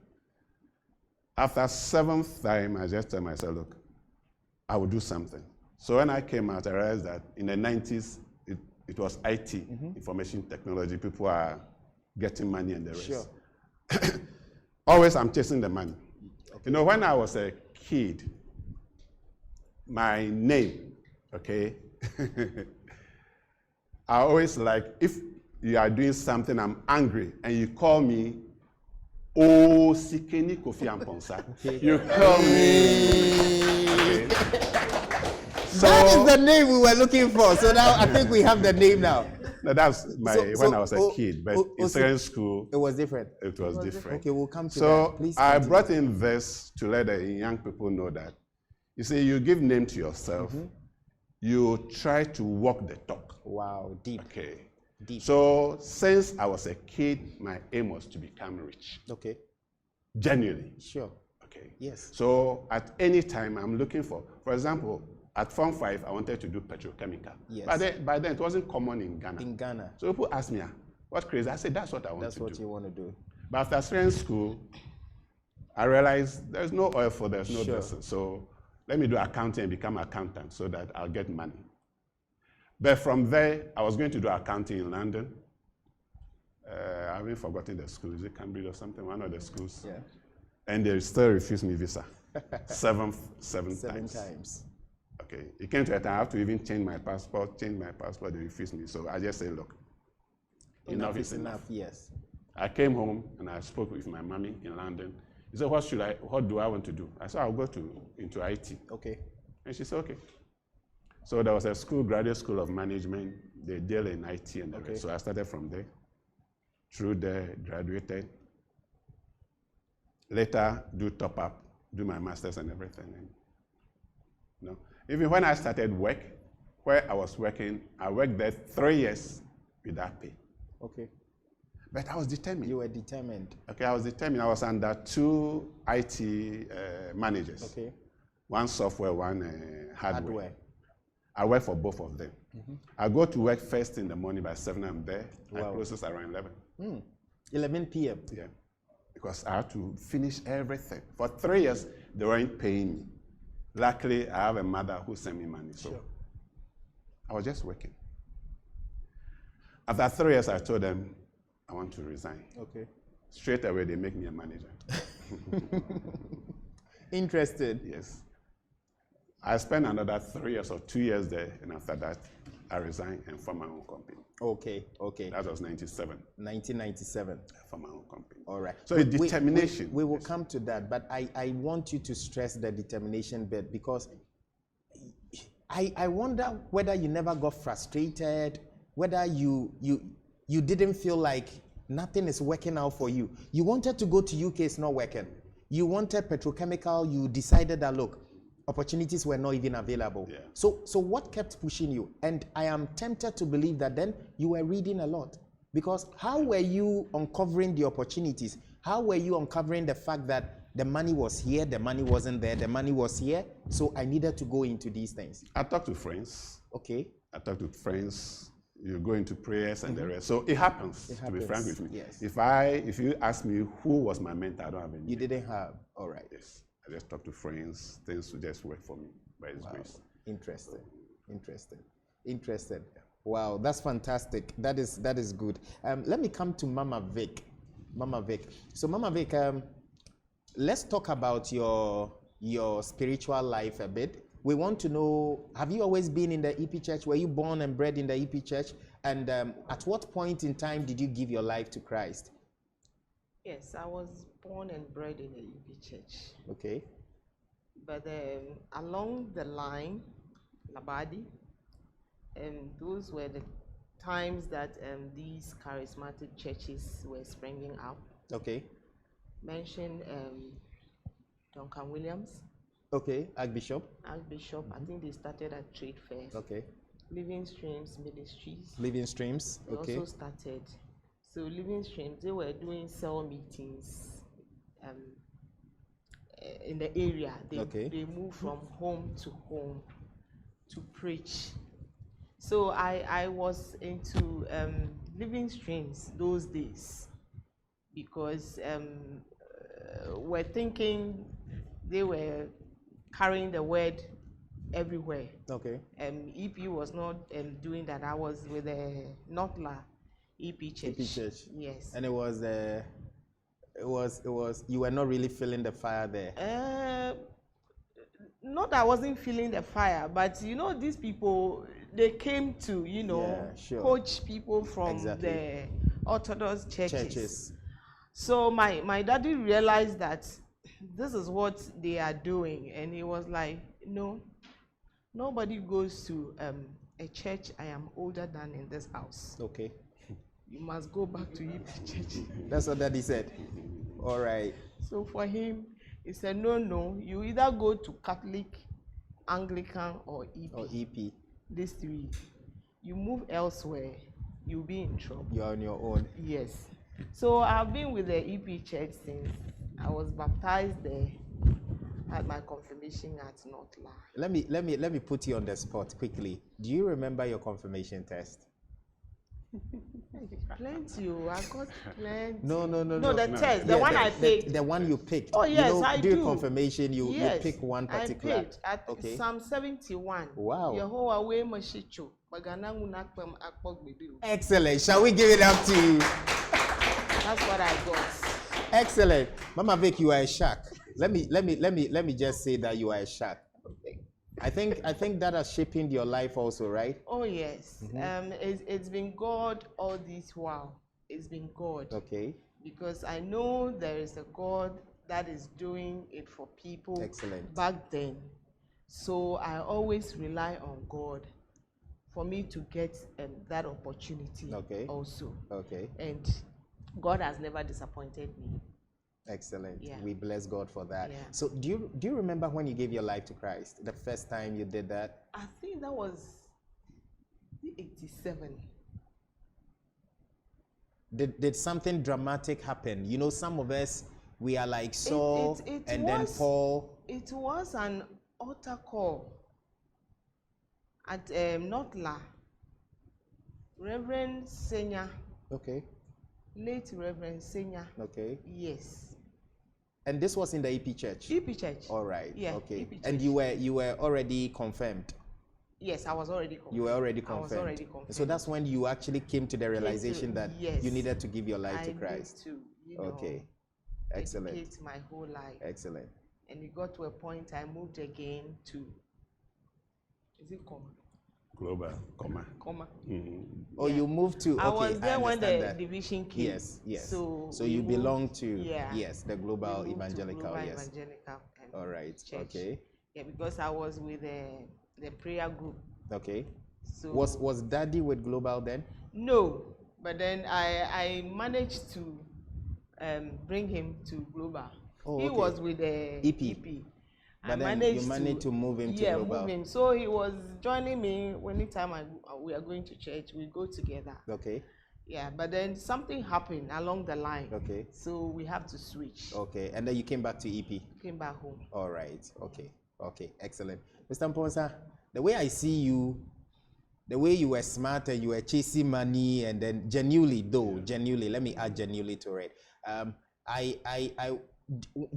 after 7th time, I just tell myself, look, I will do something. So when I came out, I realized that in the 90s, it was IT, information technology. People are getting money and the rest. Sure. Always I'm chasing the money. Okay. You know, when I was a kid, my name, okay, I always like, if you are doing something, I'm angry, and you call me, Oh, Sikeni Kofi Amponsa. You call me. Okay. So, that is the name we were looking for. So now I think we have the name now. No, that's my when I was a kid, but in secondary school, it was different. It was different. Okay, we'll come to that. So Please I continue. brought in this to let the young people know that, you see, you give name to yourself, you try to walk the talk. Wow, deep. Okay. Deep. So since I was a kid, my aim was to become rich. Okay. Genuinely. Sure. Okay. Yes. So at any time, I'm looking for example, at Form 5, I wanted to do petrochemical. Yes. But by then, it wasn't common in Ghana. In Ghana. So people ask me, what crazy? I said, that's what I want to do. That's what you want to do. But after starting school, I realized there's no oil for there's no vessel. So let me do accounting and become an accountant so that I'll get money. But from there, I was going to do accounting in London. I haven't forgotten the school. Is it Cambridge or something? One of the schools. Yeah. And they still refused me visa. seven times. Okay. It came to a time I have to even change my passport. They refused me. So I just said, look, enough is enough. Yes. I came home and I spoke with my mommy in London. He said, what do I want to do? I said, I'll go into IT. Okay. And she said, okay. So there was a school, graduate school of management. They deal in IT and the rest. So I started from there. Through there, graduated. Later, do top up, do my master's and everything. And, you know, even when I started work, where I was working, I worked there 3 years without pay. Okay. But I was determined. You were determined. Okay, I was determined. I was under 2 IT managers. Okay. One software, one hardware. I work for both of them. I go to work first in the morning by 7, I'm there. Wow. I close around 11. 11 p.m. Yeah, because I had to finish everything. For 3 years, they weren't paying me. Luckily, I have a mother who sent me money, so I was just working. After 3 years, I told them I want to resign. Okay. Straight away, they make me a manager. Interested? Yes. I spent another 3 years or 2 years there, and after that, I resigned and formed my own company. Okay, okay. That was 97. 1997. For my own company. All right. So determination. We will come to that, but I want you to stress the determination bit, because I wonder whether you never got frustrated, whether you didn't feel like nothing is working out for you. You wanted to go to UK, it's not working. You wanted petrochemical, you decided that, look, opportunities were not even available. Yeah. So what kept pushing you? And I am tempted to believe that then you were reading a lot. Because how were you uncovering the opportunities? How were you uncovering the fact that the money was here, the money wasn't there, the money was here, so I needed to go into these things? I talked to friends. Okay. I talked to friends. You go into prayers and the rest. So it happens, to be frank with me. Yes. If you ask me who was my mentor, I don't have any. You didn't have? All right. Yes. I just talk to friends, things will just work for me by His grace. Interesting. Wow, that's fantastic. That is good. Let me come to Mama Vic. So Mama Vic, let's talk about your spiritual life a bit. We want to know, have you always been in the EP Church? Were you born and bred in the EP Church? And at what point in time did you give your life to Christ? Yes, I was born and bred in the EP Church. Okay. But along the line, Labadi, those were the times that these charismatic churches were springing up. Okay. Mention Duncan Williams. Okay, Archbishop. I think they started at Trade Fairs. Okay. Living Streams Ministries. Living Streams, okay. They also started. So Living Streams, they were doing cell meetings in the area. They moved from home to home to preach. So I was into Living Streams those days, because we're thinking they were carrying the word everywhere. Okay. EP was not doing that. I was with the Notla EP Church. EP Church. Yes. And it was you were not really feeling the fire there. Not that I wasn't feeling the fire, but you know, these people, they came to, you know, Yeah, sure. coach people from Exactly. the Orthodox churches. Churches. So my daddy realized that this is what they are doing, and he was like, no, nobody goes to a church I am older than in this house. Okay. You must go back to EP Church. That's what Daddy said. All right. So for him, he said, no, you either go to Catholic, Anglican, or EP. Or EP. These three. You move elsewhere, you'll be in trouble. You're on your own. Yes. So I've been with the EP Church since I was baptized there. Had my confirmation at Notla. Let me put you on the spot quickly. Do you remember your confirmation test? Plenty. I got plenty. No. The test, the one I picked. The one you picked. Oh yes, you know, I during do. confirmation, you pick one particular. I picked at okay. Psalm 71. Wow. Yehovah we mashicho. Bagana unakpem akpog baby. Excellent. Shall we give it up to you? That's what I got. Excellent. Mama Vic, you are a shark. Let me just say that you are a shark. Okay. I think that has shaped your life also, right? Oh yes. It's been God all this while. It's been God. Okay. Because I know there is a God that is doing it for people. Excellent. Back then. So I always rely on God for me to get that opportunity. Okay. Also. Okay. And God has never disappointed me. Excellent. Yeah. We bless God for that. Yeah. So do you remember when you gave your life to Christ? The first time you did that? I think that was 87. Did something dramatic happen? You know, some of us, we are like Saul then Paul. It was an altar call at Notla. Reverend Senya. Okay. Late Reverend Senya. Okay. Yes. And this was in the EP Church? EP Church. All right. Yeah. Okay. EP Church. And you were already confirmed? Yes, I was already confirmed. You were already confirmed? I was already confirmed. So that's when you actually came to the realization that you needed to give your life to Christ? I need to, you know, okay. Excellent. dedicate my whole life. Excellent. And it got to a point I moved again to, is it Comma? Global, Comma. Oh, you moved to, okay, I was there when the that. division came. Yes. So you belong to, yeah, the Global we moved to Evangelical, Global yes. Evangelical, all right, church. Okay. Yeah, because I was with the prayer group. Okay. So was Daddy with Global then? No, but then I managed to bring him to Global. Oh, he okay. was with the EP. But then you managed to move him to Global. Move him. So he was joining me anytime we are going to church. We go together. Okay. Yeah, but then something happened along the line. Okay. So we have to switch. Okay, and then you came back to EP. Came back home. All right. Okay. Excellent. Mr. Mponsa, the way I see you, the way you were smart and you were chasing money, and then genuinely, let me add genuinely to it.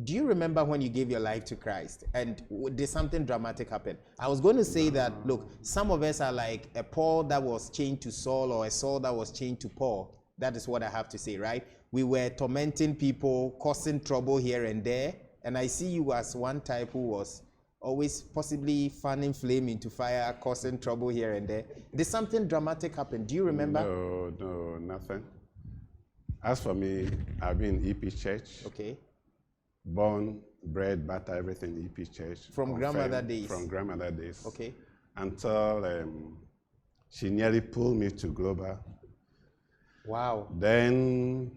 Do you remember when you gave your life to Christ and did something dramatic happen? I was going to say that, look, some of us are like a Paul that was chained to Saul or a Saul that was chained to Paul. That is what I have to say, right? We were tormenting people, causing trouble here and there. And I see you as one type who was always possibly fanning flame into fire, causing trouble here and there. Did something dramatic happen? Do you remember? No, nothing. As for me, I've been in EP Church. Okay. Born, bred, butter, everything EP Church. From grandmother days? From grandmother days. Okay. Until she nearly pulled me to Global. Wow. Then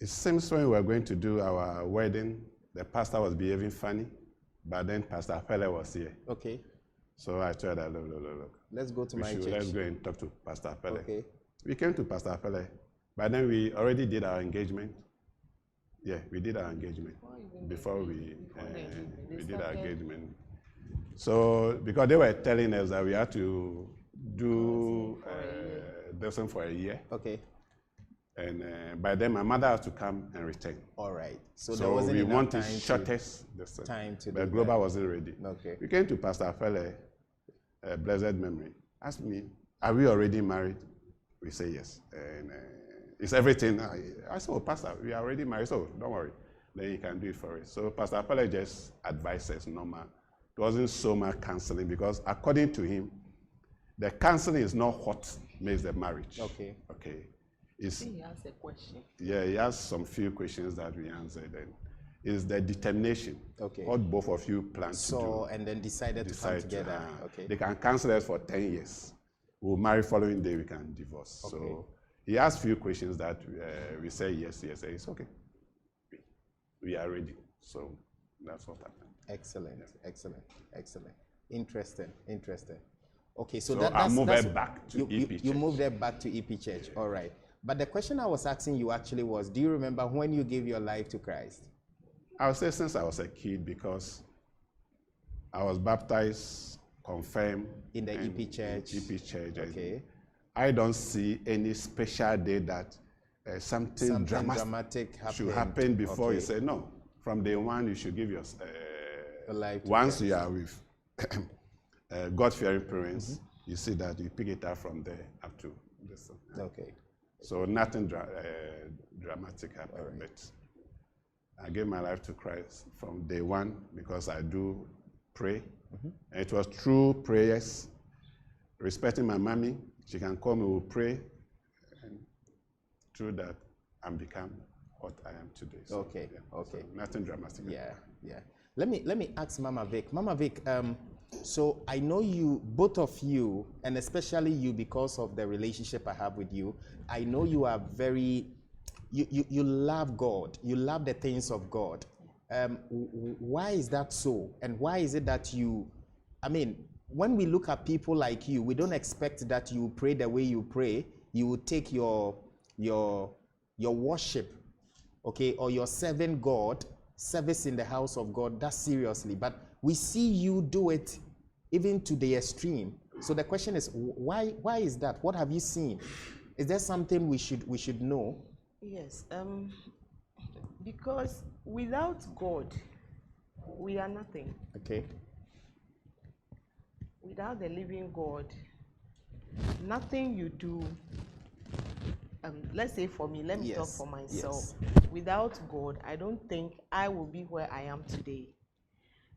it seems when we were going to do our wedding, the pastor was behaving funny, but then Pastor Fele was here. Okay. So I told her, look. Let's go to my church. Let's go and talk to Pastor Fele. Okay. We came to Pastor Fele, but then we already did our engagement. Yeah, we did our engagement before we did our engagement. So because they were telling us that we had to do this one for a year. Okay. And by then my mother had to come and return. All right. So there wasn't we enough wanted shortest time to but do Global that. wasn't ready. Okay. We came to Pastor Fele. blessed memory, asked me, are we already married? We say yes. And is everything? I said, oh, Pastor, we are already married, so don't worry. Then you can do it for us. So Pastor Apollo just advised us normal. It wasn't so much counseling because according to him, the counseling is not what makes the marriage. Okay. Okay. He has a question. Yeah, he has some few questions that we answered. And it's the determination. Okay. What both of you plan to do. And then decided to come together. Okay. They can cancel us for 10 years. We'll marry following day, we can divorce. Okay. So he asked few questions that we say yes, yes, it's okay. We are ready. So that's what happened. Excellent, excellent, excellent. Interesting. Okay, So that's I move it back to EP Church. You moved it back to EP Church. All right. But the question I was asking you actually was, do you remember when you gave your life to Christ? I would say since I was a kid because I was baptized, confirmed. In the EP Church? EP Church. Okay. I don't see any special day that something dramatic happened. should happen before Okay. you say, no, from day one you should give your life to once Christ. you are with God-fearing parents, you see that you pick it up from there up to this. Okay. So nothing dramatic happened, but I gave my life to Christ from day one because I do pray. And it was through prayers, respecting my mommy. She can call me, we'll pray. And through that, I'm become what I am today. So, Okay, okay. So nothing dramatic. Yeah. Let me ask Mama Vic. Mama Vic, so I know you, both of you, and especially you because of the relationship I have with you, I know you are very, you love God. You love the things of God. Why is that so? And why is it that when we look at people like you, we don't expect that you pray the way you pray. You will take your worship, okay, or your serving God, service in the house of God, that seriously. But we see you do it even to the extreme. So the question is, why is that? What have you seen? Is there something we should know? Yes, because without God, we are nothing. Okay. Without the living God, nothing you do, let's say for me, let me talk for myself. Yes. Without God, I don't think I will be where I am today.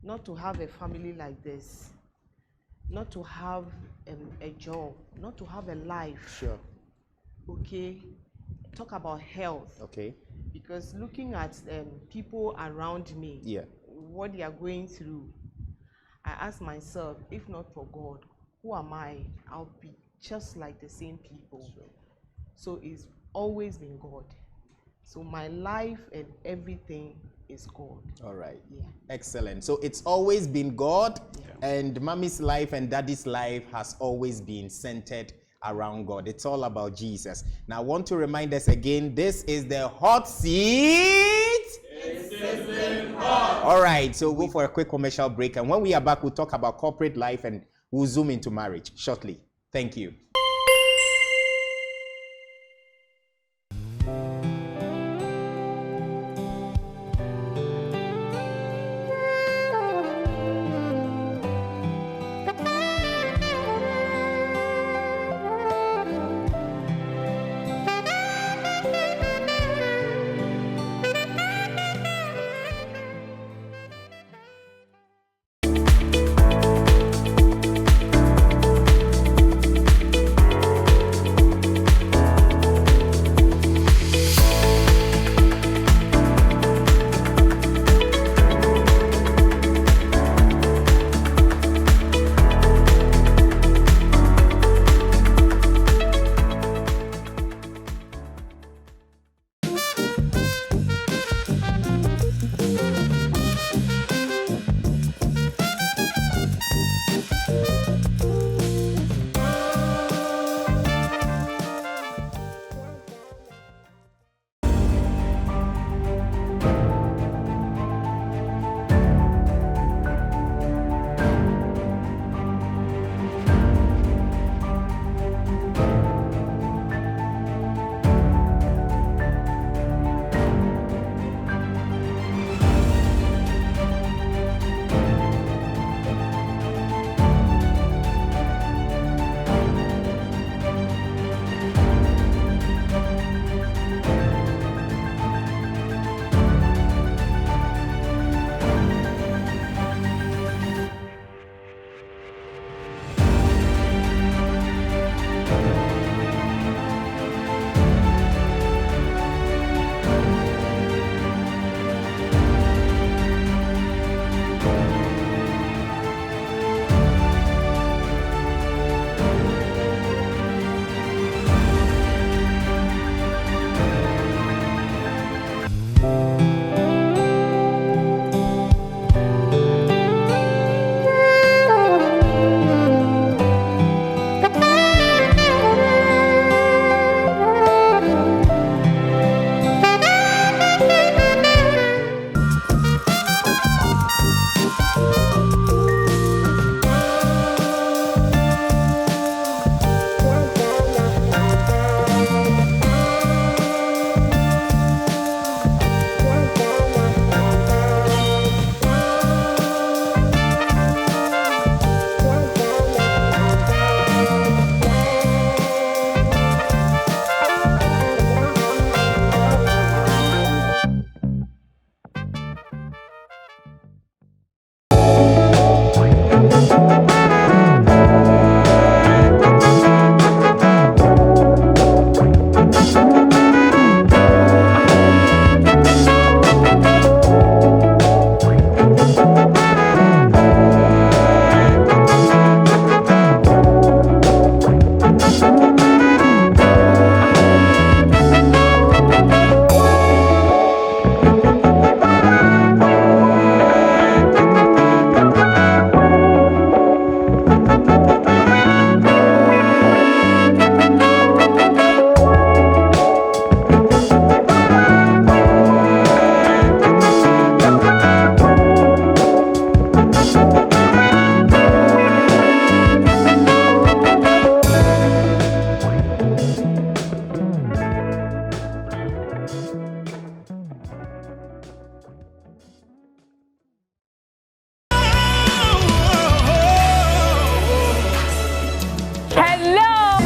Not to have a family like this, not to have a job, not to have a life. Sure. Okay, talk about health. Okay. Because looking at people around me, what they are going through, I ask myself, if not for God, who am I? I'll be just like the same people. Sure. So it's always been God. So my life and everything is God. All right. Yeah. Excellent. So it's always been God, and Mommy's life and Daddy's life has always been centered around God. It's all about Jesus. Now I want to remind us again, this is the hot seat. All right, so we'll go for a quick commercial break, and when we are back, we'll talk about corporate life and we'll zoom into marriage shortly. Thank you.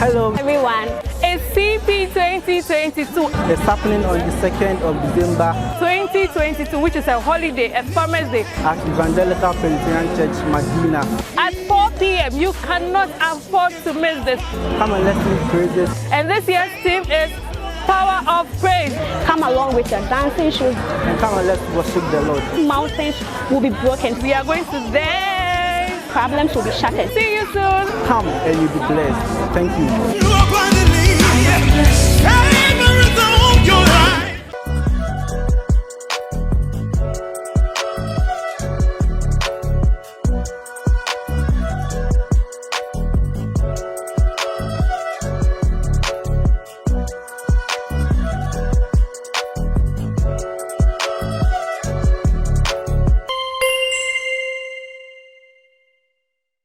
Hello. Everyone, it's CP 2022. It's happening on the 2nd of December 2022, which is a holiday, a farmer's day. at Evangelical Presbyterian Church Madina. At 4 p.m., you cannot afford to miss this. Come and let's sing praises. And this year's theme is Power of Praise. Come along with your dancing shoes. And come and let's worship the Lord. Mountains will be broken. We are going to dance. Problems will be shattered. See you soon. Come and you'll be blessed. Thank you. You abundantly, everything on your life.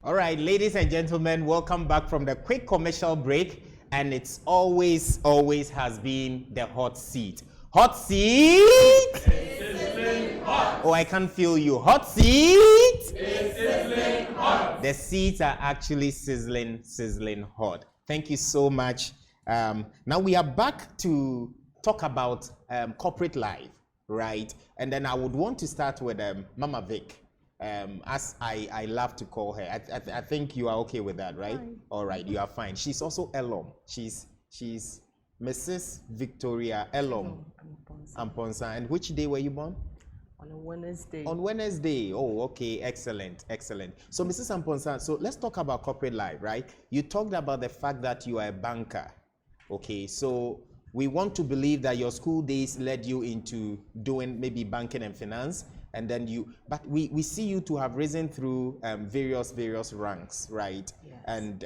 All right, ladies and gentlemen, welcome back from the quick commercial break. And it's always has been the hot seat. Hot seat! It's sizzling hot. Oh, I can feel you. Hot seat! It's sizzling hot. The seats are actually sizzling hot. Thank you so much. Now we are back to talk about corporate life, right? And then I would want to start with Mama Vic. As I love to call her. I think you are okay with that, right? Fine. All right, you are fine. She's also Elom. She's Mrs. Victoria Elom Amponsa. And which day were you born? On a Wednesday. On Wednesday. Oh, okay. Excellent. So, Mrs. Amponsa, so let's talk about corporate life, right? You talked about the fact that you are a banker. Okay, so we want to believe that your school days led you into doing maybe banking and finance. And then but we see you to have risen through various ranks, right? Yes. And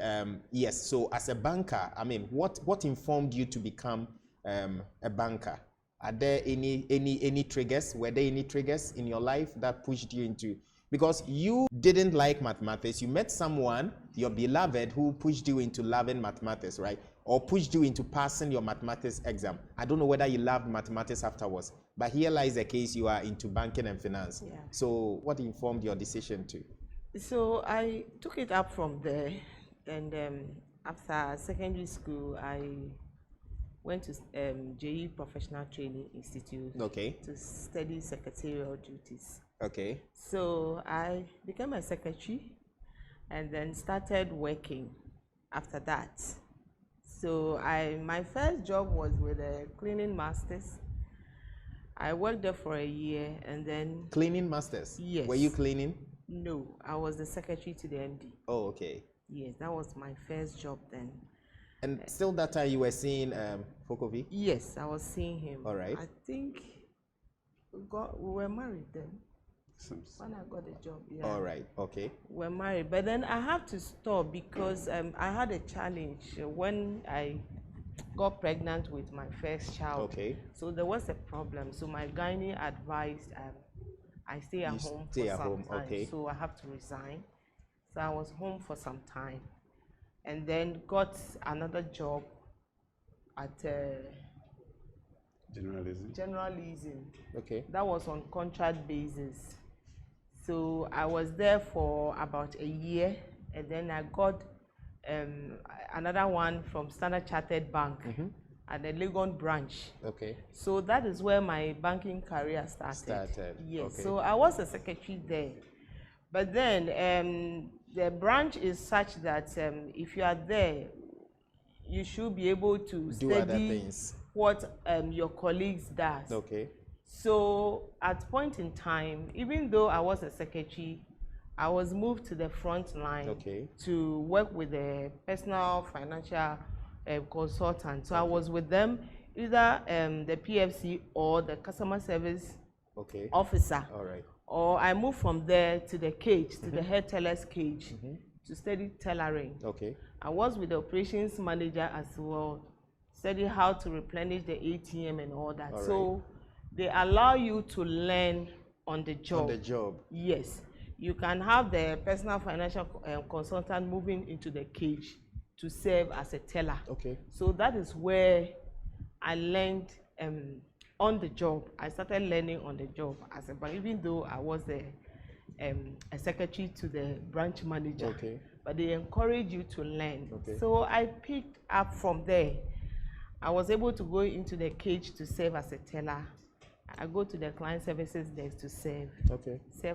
yes, so as a banker, I mean, what informed you to become a banker? Are there any triggers? Were there any triggers in your life that pushed you into? Because you didn't like mathematics, you met someone, your beloved, who pushed you into loving mathematics, right? Or pushed you into passing your mathematics exam. I don't know whether you loved mathematics afterwards, but here lies the case, you are into banking and finance. Yeah. So what informed your decision to? So I took it up from there, and after secondary school, I went to JE Professional Training Institute. Okay. To study secretarial duties. Okay. So I became a secretary, and then started working after that. So my first job was with the Cleaning Masters. I worked there for a year, and then... Cleaning Masters? Yes. Were you cleaning? No, I was the secretary to the MD. Oh, okay. Yes, that was my first job then. And still that time you were seeing Fokovi? Yes, I was seeing him. All right. I think we were married then. When I got the job, yeah. All right, okay. We're married, but then I have to stop because I had a challenge when I got pregnant with my first child. Okay. So there was a problem. So my gynae advised I stay at home for some time. Okay. So I have to resign. So I was home for some time, and then got another job at General Leasing. Okay. That was on contract basis. So I was there for about a year, and then I got another one from Standard Chartered Bank at the Legon branch. Okay. So that is where my banking career started. Yes. Okay. So I was a secretary there, but then the branch is such that if you are there, you should be able to do other study things. What your colleagues does. Okay. So at point in time, even though I was a secretary, I was moved to the front line to work with the personal financial consultant. So I was with them, either the PFC or the customer service officer. All right. Or I moved from there to the cage, to the head teller's cage, to study tailoring. Okay. I was with the operations manager as well, study how to replenish the ATM and all that. So they allow you to learn on the job. On the job. Yes. You can have the personal financial consultant moving into the cage to serve as a teller. Okay. So that is where I learned on the job. I started learning on the job even though I was a secretary to the branch manager. Okay. but they encourage you to learn. Okay. So I picked up from there. I was able to go into the cage to serve as a teller. I go to the client services desk to serve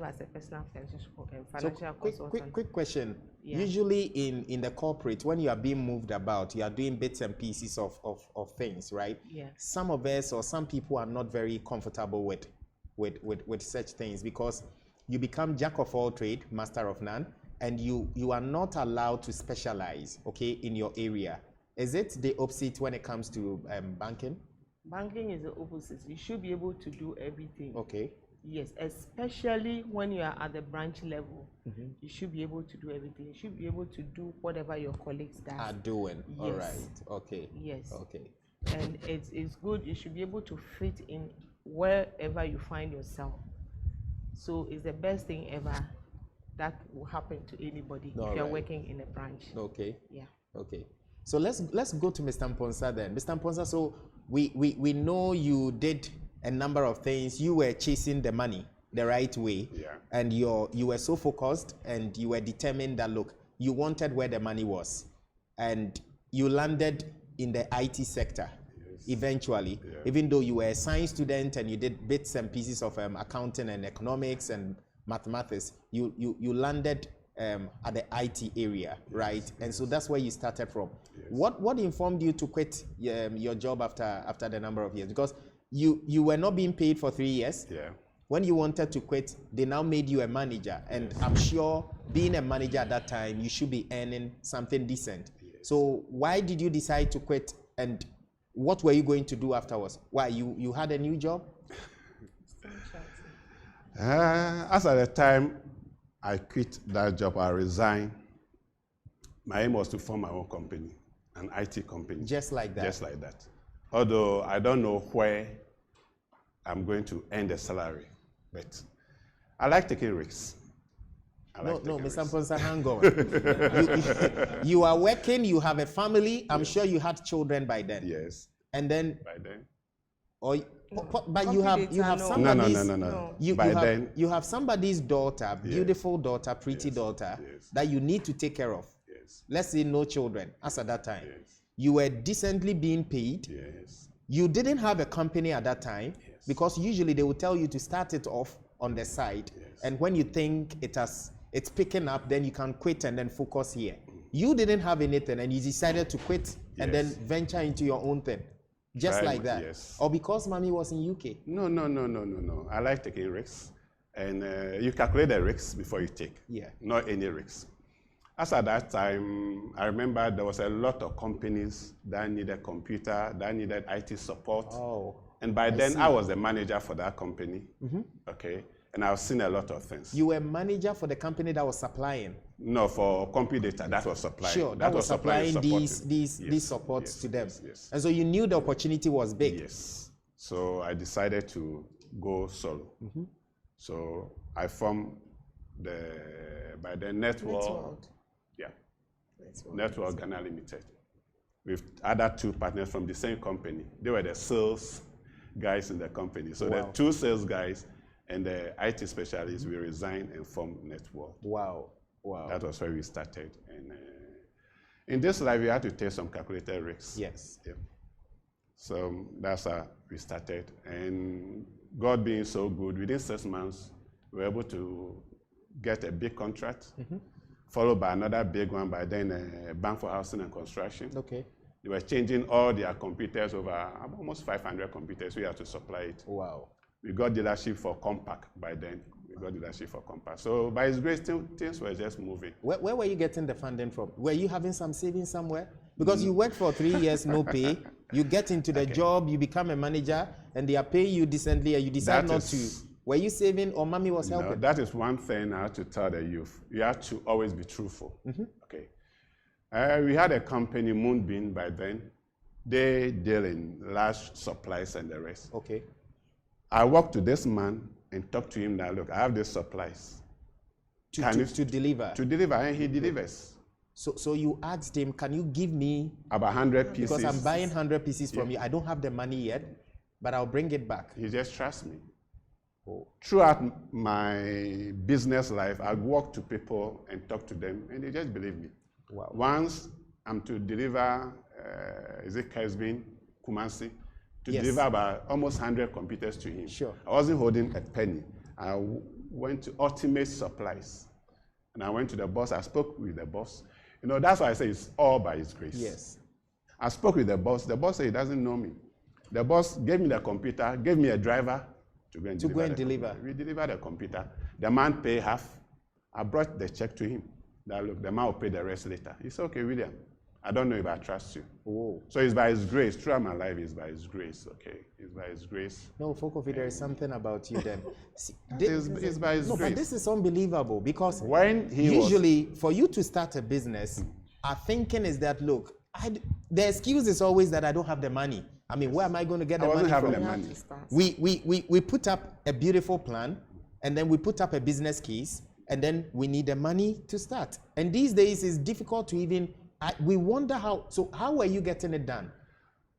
as a personal financial consultant. Quick question. Yeah. Usually in the corporate, when you are being moved about, you are doing bits and pieces of things, right? Yeah. Some of us or some people are not very comfortable with such things because you become jack of all trade, master of none, and you are not allowed to specialize, okay, in your area. Is it the opposite when it comes to banking? Banking is the opposite. You should be able to do everything. Okay. Yes, especially when you are at the branch level. You should be able to do everything. You should be able to do whatever your colleagues are doing. Yes. All right. Okay. Yes. Okay. And it's good. You should be able to fit in wherever you find yourself. So it's the best thing ever that will happen to anybody if you're working in a branch. Okay. Yeah. Okay. So let's go to Mr. Mponsa then. Mr. Mponsa, so we know you did a number of things. You were chasing the money the right way, and you were so focused and you were determined that look, you wanted where the money was, and you landed in the IT sector eventually. Even though you were a science student and you did bits and pieces of accounting and economics and mathematics, you landed at the IT area, right? And so that's where you started from. What informed you to quit your job after the number of years? Because you were not being paid for 3 years. Yeah. When you wanted to quit, they now made you a manager, and I'm sure being a manager at that time, you should be earning something decent. So why did you decide to quit, and what were you going to do afterwards? Why, you had a new job? As at the time I quit that job, I resigned. My aim was to form my own company, an IT company. Just like that? Just like that. Although I don't know where I'm going to earn the salary, but I like taking risks. No, Mr. Mponsa, hang on. you are working, you have a family. I'm sure you had children by then. Yes. And then? By then. But you have somebody's. No. You have somebody's daughter, beautiful daughter, pretty daughter, that you need to take care of. Yes. Let's say no children, as at that time. Yes. You were decently being paid. Yes. You didn't have a company at that time, because usually they will tell you to start it off on the side. Yes. And when you think it's picking up, then you can quit and then focus here. You didn't have anything and you decided to quit and then venture into your own thing. Just like that. Yes. Or because mommy was in UK. No. I like taking risks. And you calculate the risks before you take. Yeah. Not any risks. As at that time, I remember there was a lot of companies that needed computer, that needed IT support. Oh. And by then, I was the manager for that company. Okay. And I've seen a lot of things. You were manager for the company that was supplying? No, for computer that was supplying. Sure, that was supplying these supports to them. Yes. And so you knew the opportunity was big. Yes. So I decided to go solo. So I formed the Network. Yeah. Network Ghana Limited. With other two partners from the same company. They were the sales guys in the company. So the two sales guys and the IT specialists, we resigned and formed Network. Wow. That was where we started. And in this life, we had to take some calculated risks. Yes. Yeah. So that's how we started. And God being so good, within 6 months, we were able to get a big contract, followed by another big one by then Bank for Housing and Construction. Okay. They were changing all their computers, over almost 500 computers. We had to supply it. Wow. We got dealership for Compact by then. So by His grace, things were just moving. Where were you getting the funding from? Were you having some savings somewhere? Because you worked for 3 years, no pay. You get into the job, you become a manager, and they are paying you decently, and you decide not to. Were you saving, or mommy was helping? No, that is one thing I have to tell the youth. You have to always be truthful. Okay. We had a company, Moonbeam, by then. They deal in large supplies and the rest. Okay. I walked to this man and talked to him that, look, I have these supplies. To deliver? To deliver, and he delivers. So you asked him, can you give me about 100 pieces? Because I'm buying 100 pieces from you. I don't have the money yet, but I'll bring it back. He just trusts me. Throughout my business life, I walk to people and talk to them, and they just believe me. Wow. Once I'm to deliver, is it Kesbin, Kumasi, to Yes. deliver about almost 100 computers to him. Sure. I wasn't holding a penny. I went to Ultimate Supplies, and I went to the boss. I spoke with the boss. You know, that's why I say it's all by his grace. Yes. I spoke with the boss. The boss said he doesn't know me. The boss gave me the computer, gave me a driver to go and deliver. We delivered the computer. The man paid half. I brought the check to him. That look, the man will pay the rest later. He said, okay, William, I don't know if I trust you. Oh. So it's by his grace. Throughout my life, it's by his grace, okay? It's by his grace. No, Fokofi, there is something about you then. See, It's by his no, grace. but this is unbelievable because When he usually for you to start a business, our thinking is that, look, the excuse is always that I don't have the money. I mean, where am I going to get the money having from? the money. We put up a beautiful plan, and then we put up a business case, and then we need the money to start. And these days it's difficult to even, we wonder how are you getting it done?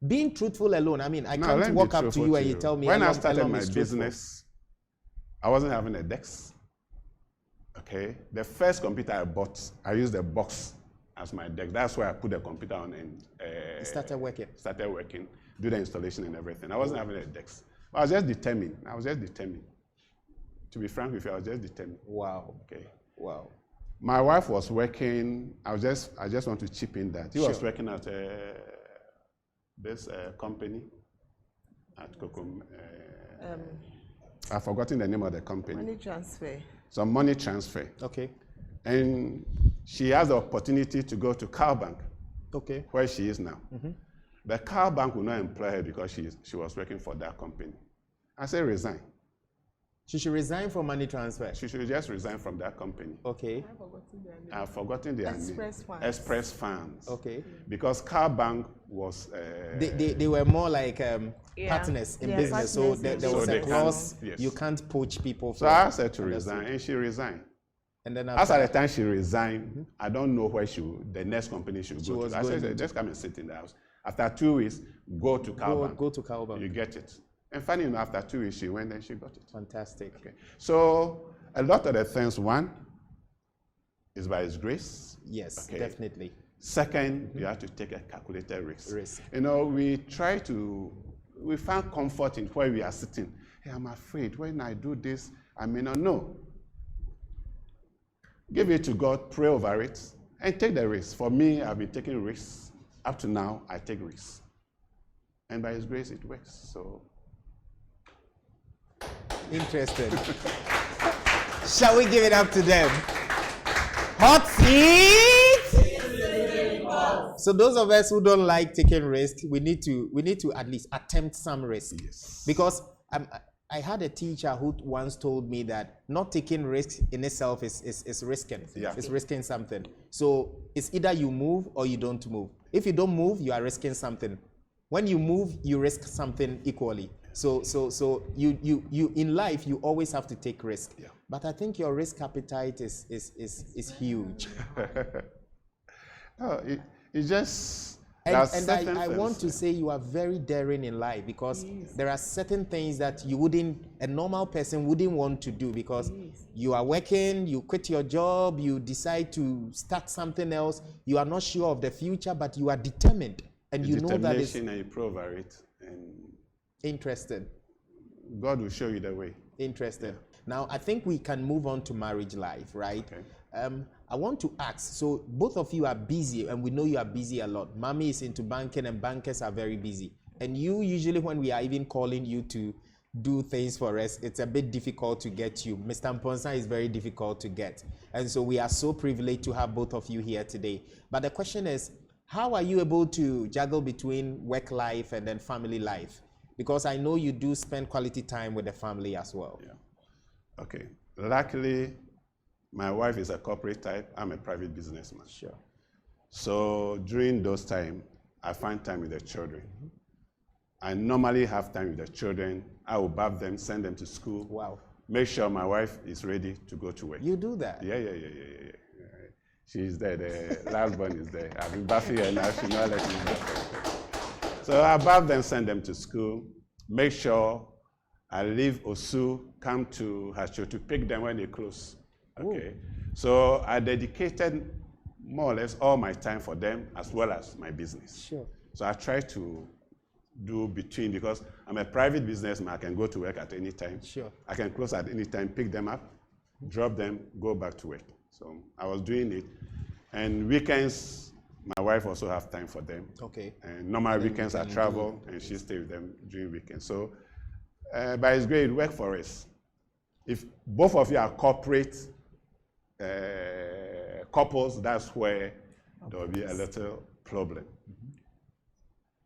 Being truthful alone, I mean, I can't walk up to you and you tell me. When I started my business, I wasn't having a desk. Okay, the first computer I bought, I used a box as my desk. That's where I put the computer on and it started working. Do the installation and everything. I wasn't having a desk. I was just determined. To be frank with you, I was just determined. Wow. Okay. Wow. My wife was working. I just want to chip in that. He was working at this company at Kokom. I've forgotten the name of the company. Money transfer. Some money transfer. Okay. And she has the opportunity to go to Car Bank, Okay. where she is now. The Car Bank will not employ her because she was working for that company. I said, resign. She should resign from money transfer. She should just resign from that company. Okay. I've forgotten their Express name. Funds. Express Funds. Okay. Because Car Bank was... They were more like partners in business, so there was So a they clause, can't- yes. you can't poach people. So I asked her to resign, and she resigned. And then As at the time she resigned, I don't know where the next company she would go was to. I going said, just come and sit in the house. After 2 weeks, go to Car Bank. go to Car Bank. You get it. And funny enough, after 2 weeks, she went and she got it. Fantastic. Okay. So a lot of the things, one, is by His grace. Yes, Okay. definitely. Second, you have to take a calculated risk. Risk. You know, we find comfort in where we are sitting. Hey, I'm afraid when I do this, I may not know. Give it to God, pray over it, and take the risk. For me, I've been taking risks. Up to now, I take risks. And by His grace, it works. So, Interested. Shall we give it up to them? Hot seat! So those of us who don't like taking risks, we need to at least attempt some risk. yes. Because I had a teacher who once told me that not taking risks in itself is risking. Yeah. It's risking something. So it's either you move or you don't move. If you don't move, you are risking something. When you move, you risk something equally. So you in life you always have to take risk. Yeah. But I think your risk appetite is huge. No, it's just... And certain I things. want to say you are very daring in life because there are certain things that a normal person wouldn't want to do because you are working, you quit your job, you decide to start something else, you are not sure of the future, but you are determined and you know that it's determination, and you pray over it, and interested. God will show you the way. Interested. Now, I think we can move on to marriage life, right? Okay. I want to ask, so both of you are busy, and we know you are busy a lot. Mommy is into banking, and bankers are very busy. And you usually, when we are even calling you to do things for us, it's a bit difficult to get you. Mr. Mponsa is very difficult to get. And so we are so privileged to have both of you here today. But the question is, how are you able to juggle between work life and then family life? Because I know you do spend quality time with the family as well. Yeah. Okay. Luckily, my wife is a corporate type. I'm a private businessman. Sure. So during those times, I find time with the children. I normally have time with the children. I will bath them, send them to school. Wow. Make sure my wife is ready to go to work. You do that? Yeah. She's there. The last one is there. I've been bathing her now. She's not letting me bath her. So I bath them, send them to school. Make sure I leave Osu, come to Hacho to pick them when they close. Okay. So I dedicated more or less all my time for them as well as my business. Sure. So I try to do between, because I'm a private businessman, I can go to work at any time. Sure. I can close at any time, pick them up, drop them, go back to work. So I was doing it. And weekends, my wife also have time for them. Okay. And normal weekends I travel and she stays with them during weekends. So by His grace, it worked for us. If both of you are corporate couples, that's where there will be a little problem.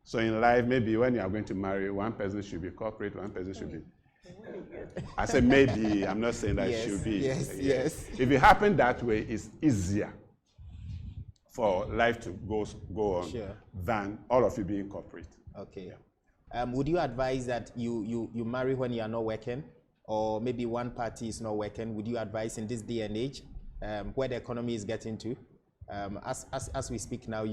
So in life, maybe when you are going to marry, one person should be corporate, one person should be. I said maybe, I'm not saying that it should be. Yes. If it happened that way, it's easier for life to go on than all of you being corporate. Okay. Would you advise that you marry when you are not working, or maybe one party is not working? Would you advise in this day and age, where the economy is getting to, as we speak now,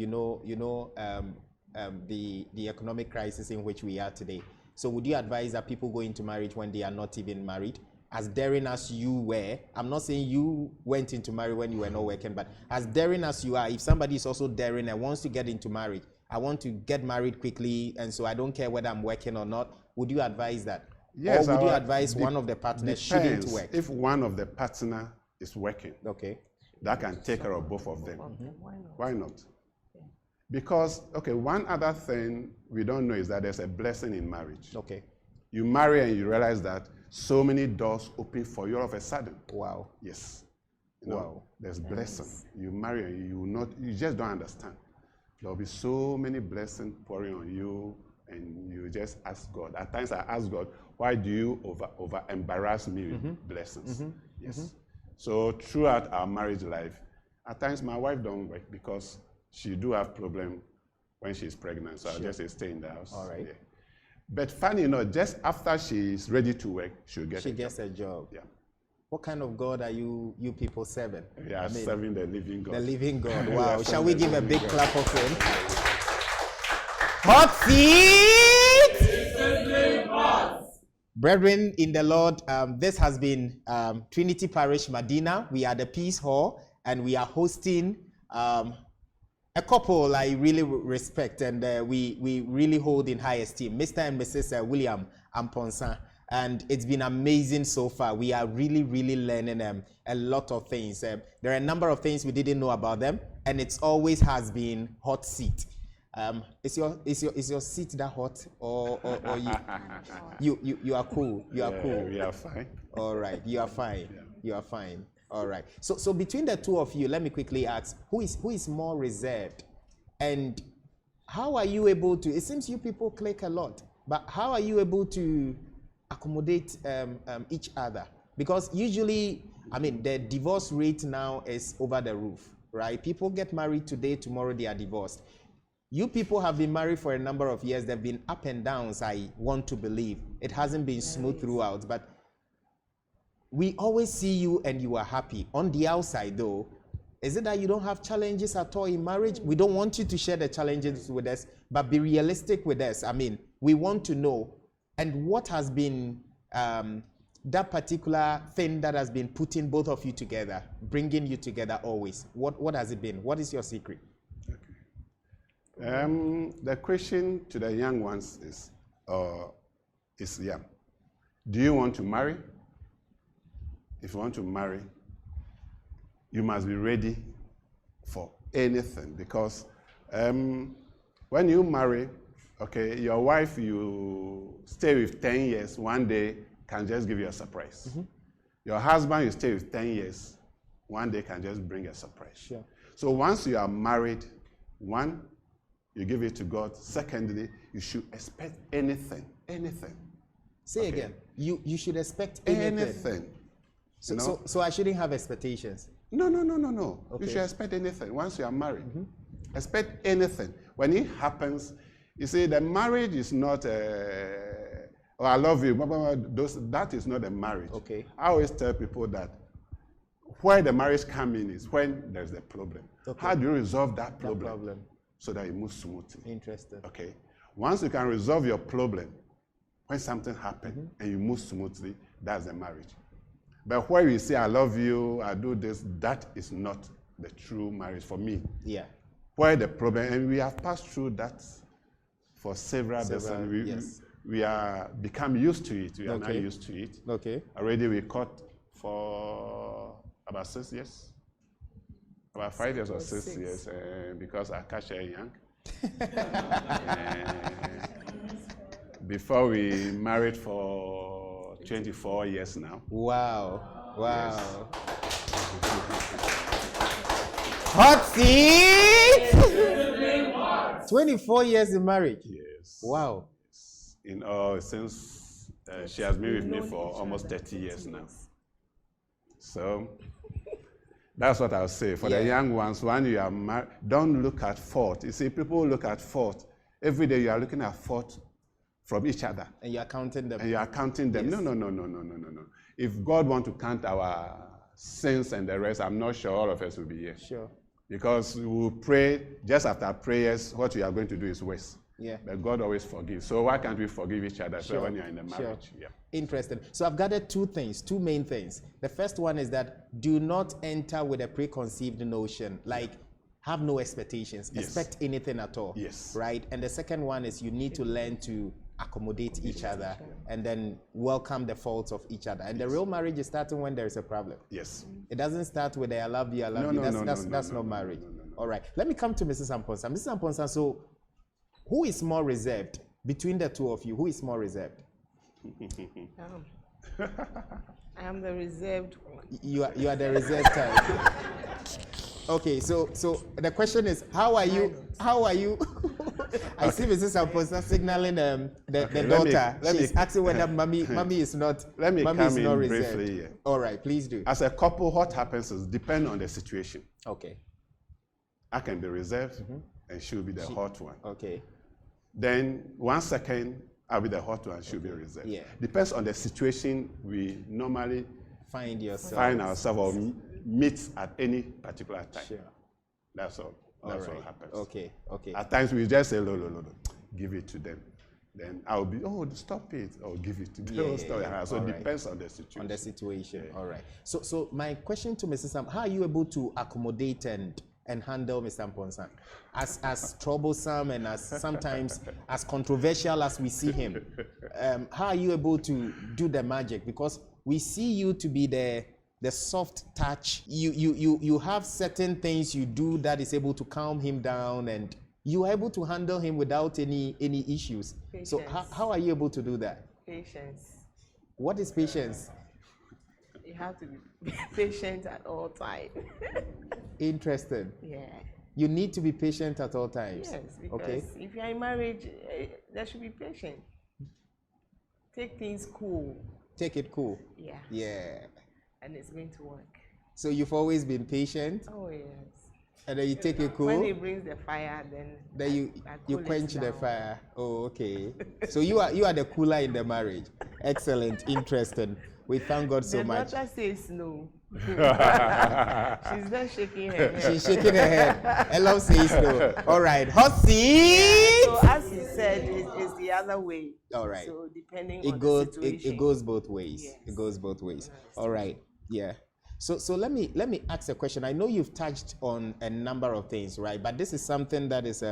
the economic crisis in which we are today. So would you advise that people go into marriage when they are not even married? As daring as you were, I'm not saying you went into marriage when you were not working, but as daring as you are, if somebody is also daring and wants to get into marriage, I want to get married quickly, and so I don't care whether I'm working or not, would you advise that? Yes. Or would you advise one of the partners shouldn't work? If one of the partner is working, okay, that can take care of both of them. Why not? Because, okay, one other thing we don't know is that there's a blessing in marriage. Okay. You marry and you realize that so many doors open for you all of a sudden. Wow. Yes. There's blessing. You marry and you just don't understand. There'll be so many blessings pouring on you, and you just ask God. At times I ask God, why do you over embarrass me with blessings? Yes. So throughout our marriage life, at times my wife don't work because she do have problem when she's pregnant. So I just say stay in the house. All right. Yeah. But funny enough, just after she's ready to work, she gets a job. Yeah. What kind of God are you people serving? We are serving the living God. The living God. Wow. Shall we give a big clap of him? Hot seat! Brethren in the Lord, this has been Trinity Parish Madina. We are the Peace Hall, and we are hosting a couple I really respect, and we really hold in high esteem, Mr. and Mrs. William Amponsa. And it's been amazing so far. We are really, really learning a lot of things. There are a number of things we didn't know about them, and it's always has been hot seat. Is your seat that hot, or you are cool? You are cool. We are fine. All right, you are fine. Yeah. You are fine. All right. So between the two of you, let me quickly ask, who is more reserved, and how are you able to? It seems you people click a lot, but how are you able to accommodate each other? Because usually, I mean, the divorce rate now is over the roof, right? People get married today, tomorrow they are divorced. You people have been married for a number of years. There have been up and downs, I want to believe. It hasn't been smooth throughout, but we always see you and you are happy. On the outside, though, is it that you don't have challenges at all in marriage? We don't want you to share the challenges with us, but be realistic with us. I mean, we want to know. And what has been that particular thing that has been putting both of you together, bringing you together always? What has it been? What is your secret? Okay. The question to the young ones is, do you want to marry? If you want to marry, you must be ready for anything, because when you marry, okay, your wife you stay with 10 years, one day can just give you a surprise. Your husband you stay with 10 years, one day can just bring a surprise. Sure. So once you are married, one, you give it to God. Secondly, you should expect anything. Say again. You should expect anything. So I shouldn't have expectations. No. Okay. You should expect anything once you are married. Expect anything. When it happens, you see, the marriage is not I love you. That is not a marriage. Okay. I always tell people that where the marriage comes in is when there's a problem. Okay. How do you resolve that problem so that it moves smoothly? Interesting. Okay. Once you can resolve your problem, when something happens and you move smoothly, that's a marriage. But where you say, I love you, I do this, that is not the true marriage for me. Yeah. Where the problem, and we have passed through that for several days. Yes. We are become used to it. We are not used to it. Okay. Already we caught for about 6 years. About 5 years or 6 years, because I catch her young. Before we married for 24 years now. Wow. Wow. Yes. Hot seat! 24 years in marriage. Yes. Wow. In all, since she has been with me for almost 30 years now. So that's what I'll say. For the young ones, when you are married, don't look at fault. You see, people look at fault. Every day you are looking at fault from each other. And you are counting them. And you are counting them. Yes. No. If God wants to count our sins and the rest, I'm not sure all of us will be here. Sure. Because we will pray, just after prayers, what we are going to do is worse. Yeah. But God always forgives. So why can't we forgive each other when you're in a marriage? Sure. Yeah. Interesting. So I've gathered two main things. The first one is that do not enter with a preconceived notion, like have no expectations, expect anything at all. Yes. Right? And the second one is you need to learn to accommodate each other and then welcome the faults of each other. And the real marriage is starting when there is a problem. Yes. It doesn't start with I love you, I love you. That's not marriage. All right. Let me come to Mrs. Amponsa. Mrs. Amponsa, so who is more reserved between the two of you? Who is more reserved? I am the reserved one. You are the reserved type. Okay, so the question is, how are you? I see Mrs. Amponsa signaling the daughter. She's asking whether mommy is not. Let me mommy come is in not briefly reserved. here. All right, please do. As a couple, what happens is depend on the situation. Okay. I can be reserved, and she'll be the hot one. Okay. Then 1 second, I'll be the hot one, she'll be reserved. Yeah. Depends on the situation we normally Find ourselves or meet at any particular time. Sure. That's all. That's what happens. Okay. At times we just say, no, give it to them. Then I'll be, stop it, or give it to them. So it depends on the situation. Yeah. All right. So my question to Mrs. Sam, how are you able to accommodate and handle Mr. Amponsa as troublesome and as sometimes as controversial as we see him? How are you able to do the magic? Because we see you to be the soft touch. You have certain things you do that is able to calm him down, and you are able to handle him without any issues. Patience. So how are you able to do that? Patience. What is patience? You have to be patient at all times. Interesting. Yeah. You need to be patient at all times. Yes, because if you're in marriage, there should be patience. Take things cool. Take it cool. Yeah. Yeah. And it's going to work. So you've always been patient, Oh, yes. and then you take it cool. When he brings the fire, then you cool quench it the down. fire. Oh, okay. So you are the cooler in the marriage. Excellent. Interesting. We thank God so the much. The daughter says no. She's not shaking her head. She's shaking her head. Ella says no. All right. Hot seat. So as he said, it's the other way. All right. So depending It on goes. the situation. It goes both ways. Yes. It goes both ways. Yes. All right. Yeah. So let me ask a question. I know you've touched on a number of things, right? But this is something that is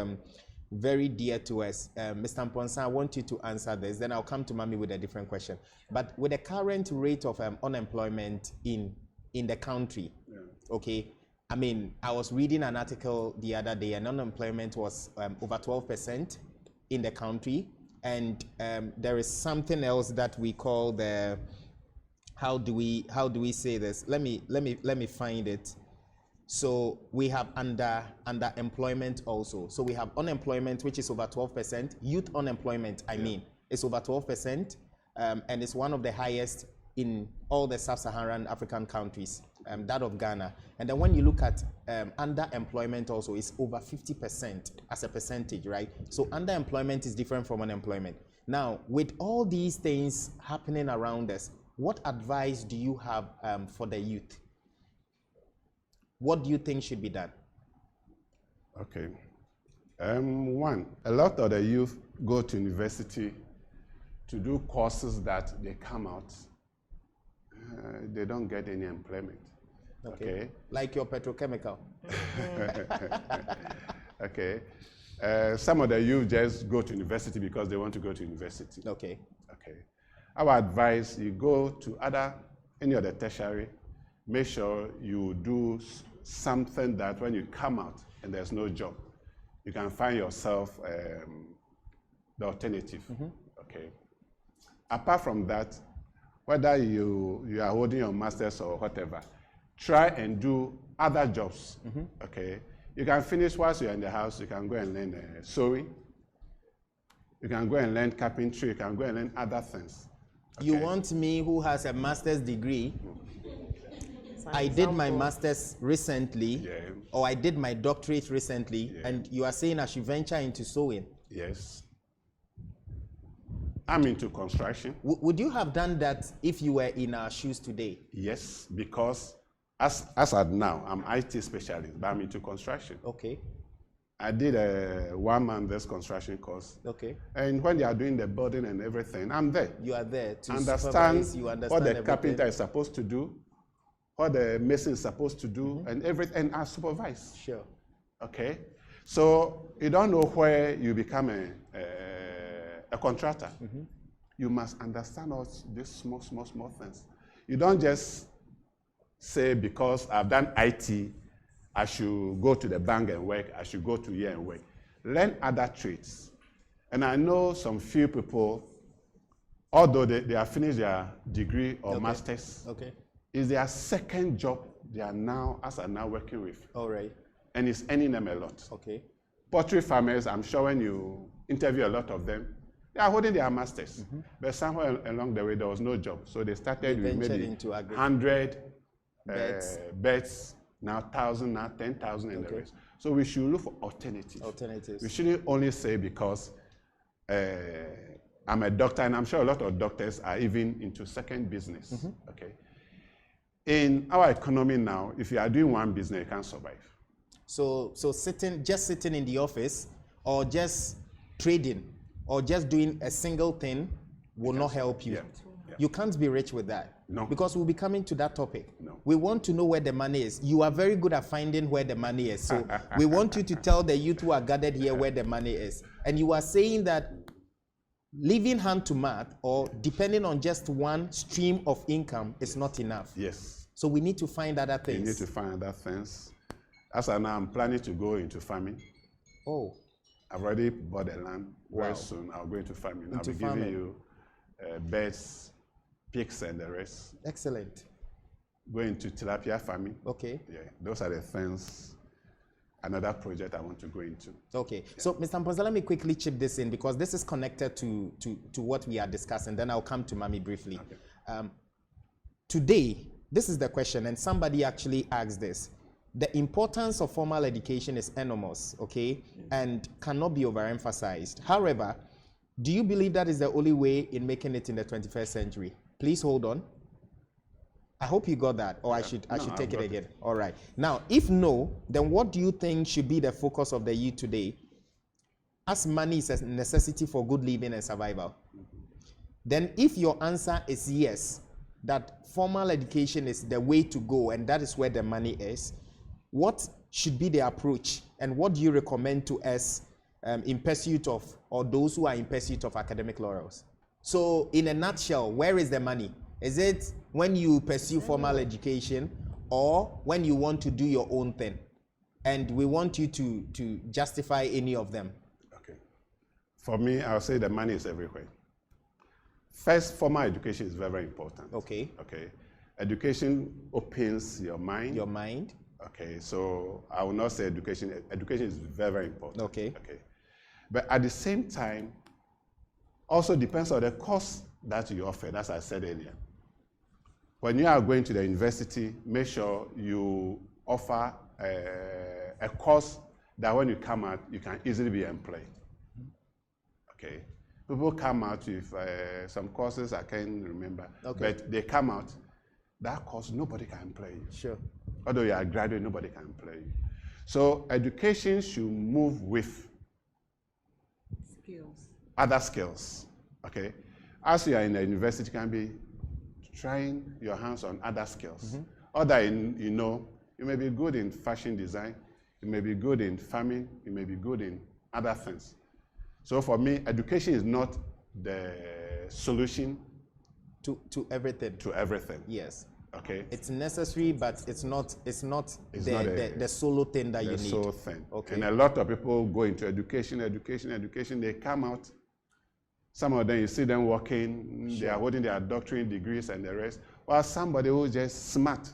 very dear to us. Mr. Amponsa, I want you to answer this. Then I'll come to Mommy with a different question. But with the current rate of unemployment in the country, okay. I mean, I was reading an article the other day, and unemployment was over 12% in the country, and there is something else that we call the how do we say this? Let me find it. So we have underemployment also. So we have unemployment, which is over 12%. Youth unemployment, I mean, it's over 12%, and it's one of the highest in all the sub-Saharan African countries, that of Ghana. And then when you look at underemployment also, it's over 50% as a percentage, right? So underemployment is different from unemployment. Now, with all these things happening around us, what advice do you have for the youth? What do you think should be done? Okay. One, a lot of the youth go to university to do courses that they come out, they don't get any employment. Okay. Like your petrochemical. Okay. Some of the youth just go to university because they want to go to university. Okay. Okay. Our advice, you go to any other tertiary, make sure you do something that when you come out and there's no job, you can find yourself the alternative. Okay. Apart from that, whether you are holding your master's or whatever, try and do other jobs. Okay. You can finish whilst you're in the house. You can go and learn sewing. You can go and learn carpentry. You can go and learn other things. Okay. You want me, who has a master's degree, I did my master's recently, or I did my doctorate recently, and you are saying I should venture into sewing? Yes. I'm into construction. Would you have done that if you were in our shoes today? Yes, because as at now, I'm IT specialist, but I'm into construction. Okay. I did a 1 month construction course. Okay. And when they are doing the building and everything, I'm there. You are there to understand what the everything. Carpenter is supposed to do, what the mason is supposed to do, and everything, and I supervise. Sure. Okay. So you don't know where you become a contractor. You must understand all these small things. You don't just say, because I've done IT, I should go to the bank and work, I should go to here and work. Learn other trades. And I know some few people, although they have finished their degree or master's, is their second job they are now working with. All right. And it's earning them a lot. Okay. Poultry farmers, I'm sure when you interview a lot of them, they are holding their masters. But somewhere along the way, there was no job. So they started with maybe 100 beds, now 1,000, now 10,000 and the rest. So we should look for alternatives. We shouldn't only say because I'm a doctor, and I'm sure a lot of doctors are even into second business. Okay. In our economy now, if you are doing one business, you can't survive. So just sitting in the office, or just trading, or just doing a single thing will not help you. You can't be rich with that. No. Because we'll be coming to that topic. No. We want to know where the money is. You are very good at finding where the money is. So we want you to tell the youth who are gathered here where the money is. And you are saying that living hand to mouth, or depending on just one stream of income, is not enough. Yes. So we need to find other things. You need to find other things. As I know, I'm planning to go into farming. Oh. I've already bought the land. Very soon I'll go into farming. I'll be giving you birds, pigs, and the rest. Excellent. Going to tilapia farming. Okay. Yeah, those are the things. Another project I want to go into. Okay. Yeah. So, Mr. Mpoza, let me quickly chip this in, because this is connected to what we are discussing. Then I'll come to Mami briefly. Okay. Today, this is the question, and somebody actually asked this. The importance of formal education is enormous, okay, and cannot be overemphasized. However, do you believe that is the only way in making it in the 21st century? Please hold on. I hope you got that, or I should take it again. All right. Now, if no, then what do you think should be the focus of the youth today? As money is a necessity for good living and survival. Then if your answer is yes, that formal education is the way to go and that is where the money is, what should be the approach, and what do you recommend to us in pursuit of, or those who are in pursuit of, academic laurels? So in a nutshell, where is the money? Is it when you pursue formal education, or when you want to do your own thing? And we want you to justify any of them. Okay. For me, I'll say the money is everywhere. First, formal education is very, very important. Okay. Okay. Education opens your mind. Your mind. Okay, so I will not say education. Education is very, very important. Okay. Okay. But at the same time, also depends on the course that you offer, as I said earlier. When you are going to the university, make sure you offer a course that when you come out, you can easily be employed. Okay. People come out with some courses I can't remember, but they come out, that course, nobody can employ you. Sure. Although you are a graduate, nobody can employ you. So education should move with skills. Other skills. Okay. as you are in the university, you can be trying your hands on other skills. Other, you know, you may be good in fashion design, you may be good in farming, you may be good in other things. So for me, education is not the solution to everything. to everything. Yes. Okay. It's necessary, but it's not the solo thing that you need. The sole thing. Okay. And a lot of people go into education. They come out. Some of them, you see them working, they are holding their doctorate degrees and the rest. While somebody who is just smart,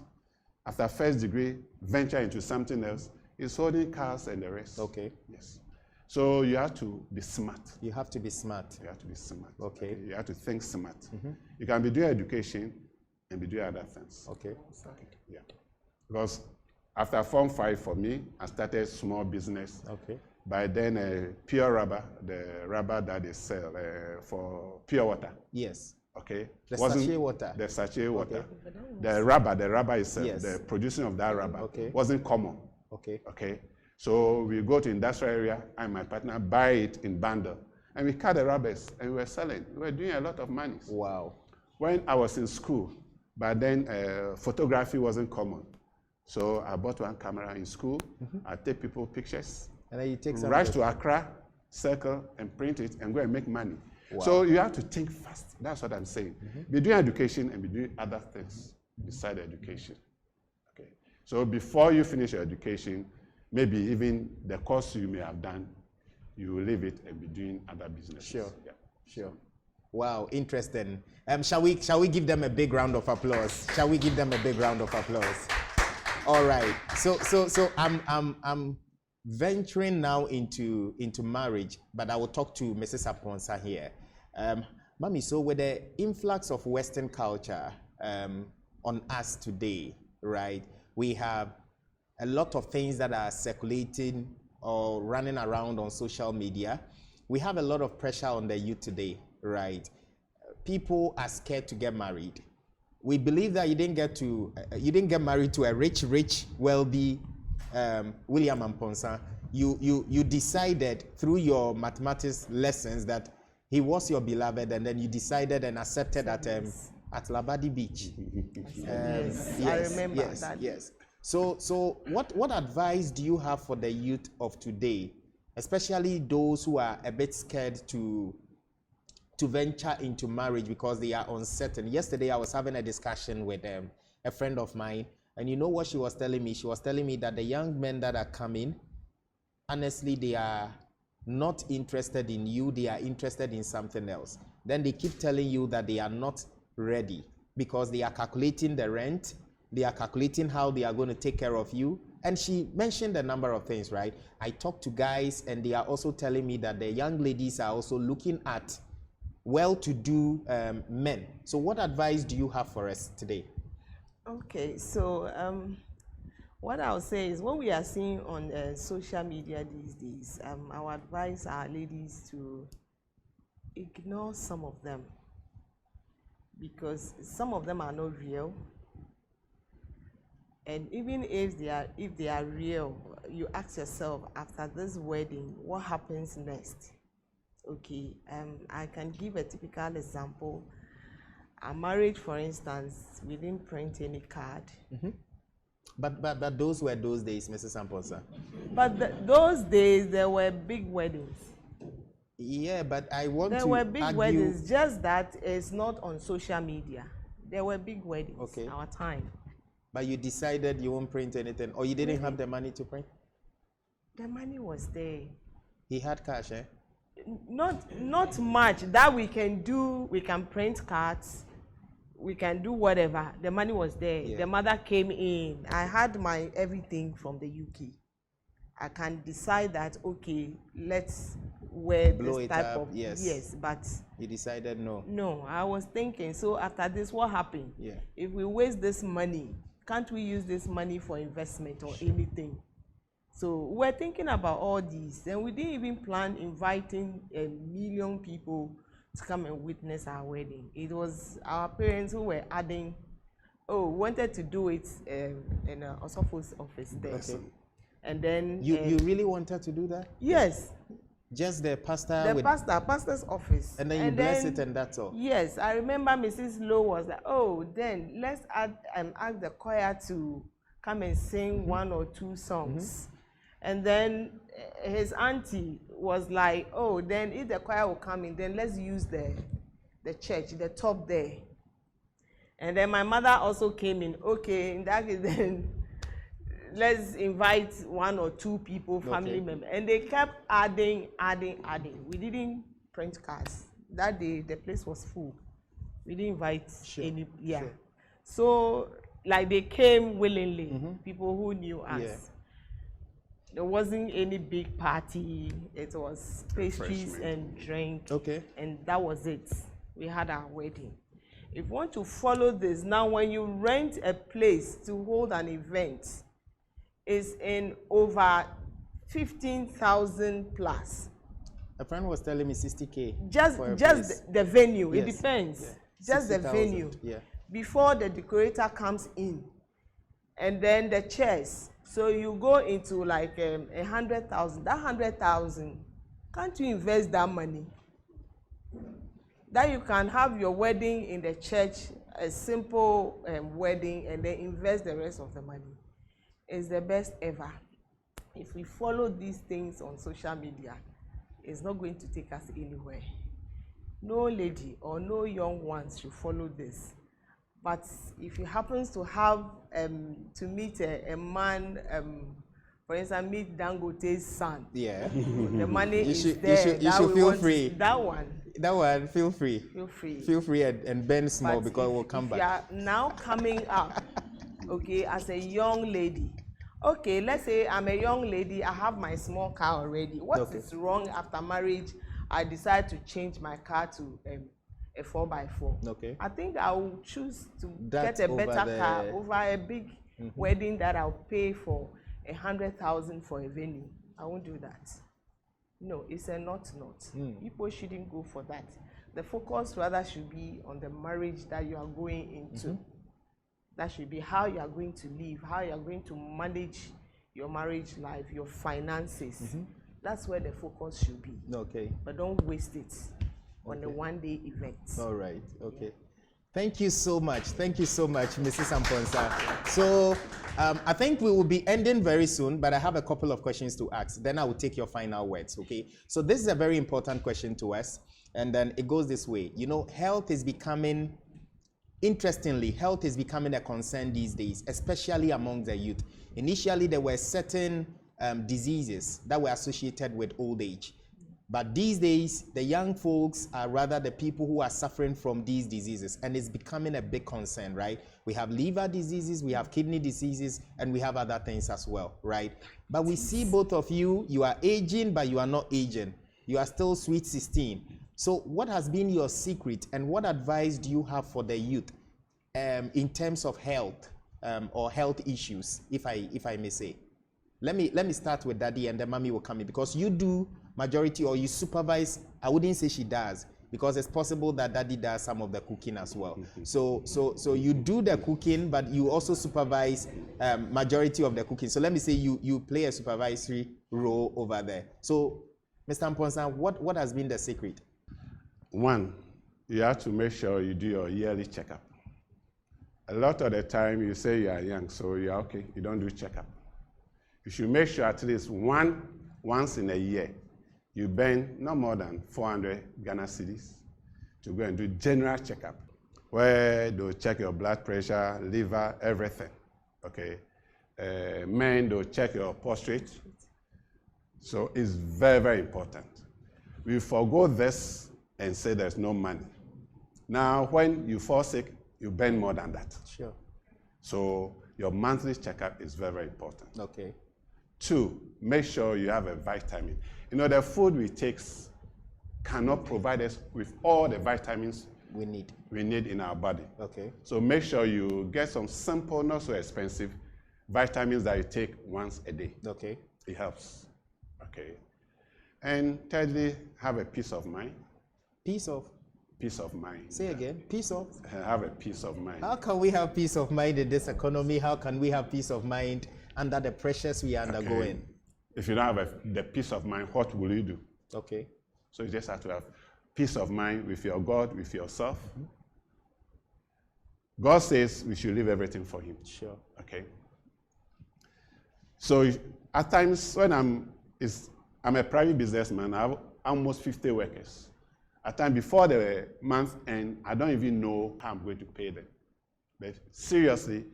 after first degree, venture into something else, is holding cars and the rest. Okay. Yes. So you have to be smart. You have to be smart. You have to be smart. Okay. You have to think smart. You can be doing education and be doing other things. Okay. Yeah. Because after Form 5 for me, I started small business. Okay. By then, pure rubber, the rubber that they sell for pure water. Yes. Okay. The sachet water. The sachet water. Okay. The rubber itself, Yes. the producing of that rubber Okay. wasn't common. Okay. Okay. So we go to industrial area, I and my partner buy it in bundle. And we cut the rubbers and we were selling. We were doing a lot of money. Wow. When I was in school, but then photography wasn't common. So I bought one camera in school. I take people pictures. And then you take some. Rush to Accra, circle, and print it, and go and make money. Wow. So you have to think fast. That's what I'm saying. Be doing education and be doing other things beside education. Okay. So before you finish your education, maybe even the course you may have done, you will leave it and be doing other businesses. Sure. Yeah. Sure. Wow, interesting. Shall we give them a big round of applause? Shall we give them a big round of applause? All right. So I'm venturing now into marriage, but I will talk to Mrs. Aponsa here. Mami, so with the influx of Western culture on us today, right? We have a lot of things that are circulating or running around on social media. We have a lot of pressure on the youth today, right? People are scared to get married. We believe that you didn't get married to a rich, wealthy William Amponsa. You decided through your mathematics lessons that he was your beloved, and then you decided and accepted at Labadi Beach. Yes, I remember that. Yes. So what advice do you have for the youth of today, especially those who are a bit scared to venture into marriage because they are uncertain? Yesterday, I was having a discussion with a friend of mine, and you know what she was telling me? She was telling me that the young men that are coming, honestly, they are not interested in you, they are interested in something else. Then they keep telling you that they are not ready because they are calculating the rent, they are calculating how they are going to take care of you. And she mentioned a number of things, right? I talked to guys, and they are also telling me that the young ladies are also looking at well-to-do men. So what advice do you have for us today? Okay, so what I'll say is, what we are seeing on social media these days, I would advise our ladies to ignore some of them, because some of them are not real. And even if they are real, you ask yourself, after this wedding, what happens next? Okay, I can give a typical example. Our marriage, for instance, we didn't print any card. But those were those days, Mrs. Amponsa. But those days, there were big weddings. Yeah, but I want to There were big argue... weddings, just that it's not on social media. There were big weddings, Okay. our time. But you decided you won't print anything, or you didn't have the money to print? The money was there. He had cash, eh? Not much that we can do. We can print cards, we can do whatever. The money was there. Yeah. The mother came in. I had my everything from the UK. I can decide that, okay, let's wear Blow this it type up, of yes. but You decided no. no. I was thinking, so after this, what happened? Yeah. If we waste this money, can't we use this money for investment or anything? So we're thinking about all these, and we didn't even plan inviting 1 million people to come and witness our wedding. It was our parents who were adding, wanted to do it in a Osofo's office there. Okay. And then You really wanted to do that? yes, Just the pastor The with, pastor's office. and then you bless it and that's all. Yes, I remember Mrs. Lowe was like, oh, then let's ask the choir to come and sing one or two songs. And then his auntie was like, oh, then if the choir will come in, then let's use the church, the top there. And then my mother also came in. Okay, in that case, then let's invite one or two people, family members. And they kept adding. We didn't print cards. That day, the place was full. We didn't invite any. Yeah. Sure. So, like, they came willingly, people who knew us. Yeah. There wasn't any big party. It was pastries and drink. Okay. And that was it. We had our wedding. If you want to follow this, now when you rent a place to hold an event, it's in over 15,000 plus. A friend was telling me 60K. Just the venue. Yes. It depends. Yeah. Just the 000. venue. Yeah. Before the decorator comes in, and then the chairs. So you go into like 100,000. That 100,000, can't you invest that money? That you can have your wedding in the church, a simple wedding, and then invest the rest of the money. It's the best ever. If we follow these things on social media, it's not going to take us anywhere. No lady or no young ones should follow this. But if you happen to have to meet a man, for instance, meet Dangote's son. Yeah. The money is there. You should feel free. That one, feel free. Feel free. Feel free and bend small, but because we'll come back. You are now coming up, okay, as a young lady. Okay, let's say I'm a young lady, I have my small car already. What is wrong after marriage? I decide to change my car to a 4x4. Okay. I think I will choose to get a better car over a big wedding that I'll pay for 100,000 for a venue. I won't do that. No, it's a not. People shouldn't go for that. The focus rather should be on the marriage that you are going into. That should be how you are going to live, how you are going to manage your marriage life, your finances. That's where the focus should be. Okay. But don't waste it on a one-day event. All right. Okay. Thank you so much. Thank you so much, Mrs. Amponsa. So I think we will be ending very soon, but I have a couple of questions to ask. Then I will take your final words, okay? So this is a very important question to us, and then it goes this way. You know, health is becoming, interestingly, health is becoming a concern these days, especially among the youth. Initially, there were certain diseases that were associated with old age. But these days, the young folks are rather the people who are suffering from these diseases, and it's becoming a big concern, right? We have liver diseases, we have kidney diseases, and we have other things as well, right? But we see both of you, you are aging, but you are not aging. You are still sweet 16. So what has been your secret, and what advice do you have for the youth in terms of health or health issues, if I may say? Let me start with Daddy, and then Mommy will come in, because you do majority, or you supervise. I wouldn't say she does, because it's possible that Daddy does some of the cooking as well. So you do the cooking, but you also supervise majority of the cooking. So let me say you play a supervisory role over there. So Mr. Amponsa, what has been the secret? One, you have to make sure you do your yearly checkup. A lot of the time you say you are young, so you're okay, you don't do checkup. You should make sure at least once in a year, you burn no more than 400 Ghana cedis to go and do general checkup, where they'll check your blood pressure, liver, everything, okay? Men, they'll check your prostate. So it's very, very important. We forgo this and say there's no money. Now, when you fall sick, you burn more than that. Sure. So your monthly checkup is very, very important. Okay. 2, make sure you have a vitamin. You know, the food we take cannot provide us with all the vitamins we need in our body. Okay. So make sure you get some simple, not so expensive vitamins that you take once a day. Okay. It helps. Okay. And thirdly, have a peace of mind. Peace of mind. Say again, peace of? Have a peace of mind. How can we have peace of mind in this economy? How can we have peace of mind under the pressures we are undergoing? If you don't have the peace of mind, what will you do? Okay. So you just have to have peace of mind with your God, with yourself. God says we should leave everything for him. Sure. Okay. So at times when I'm a private businessman, I have almost 50 workers. At times before the month end, I don't even know how I'm going to pay them. But seriously,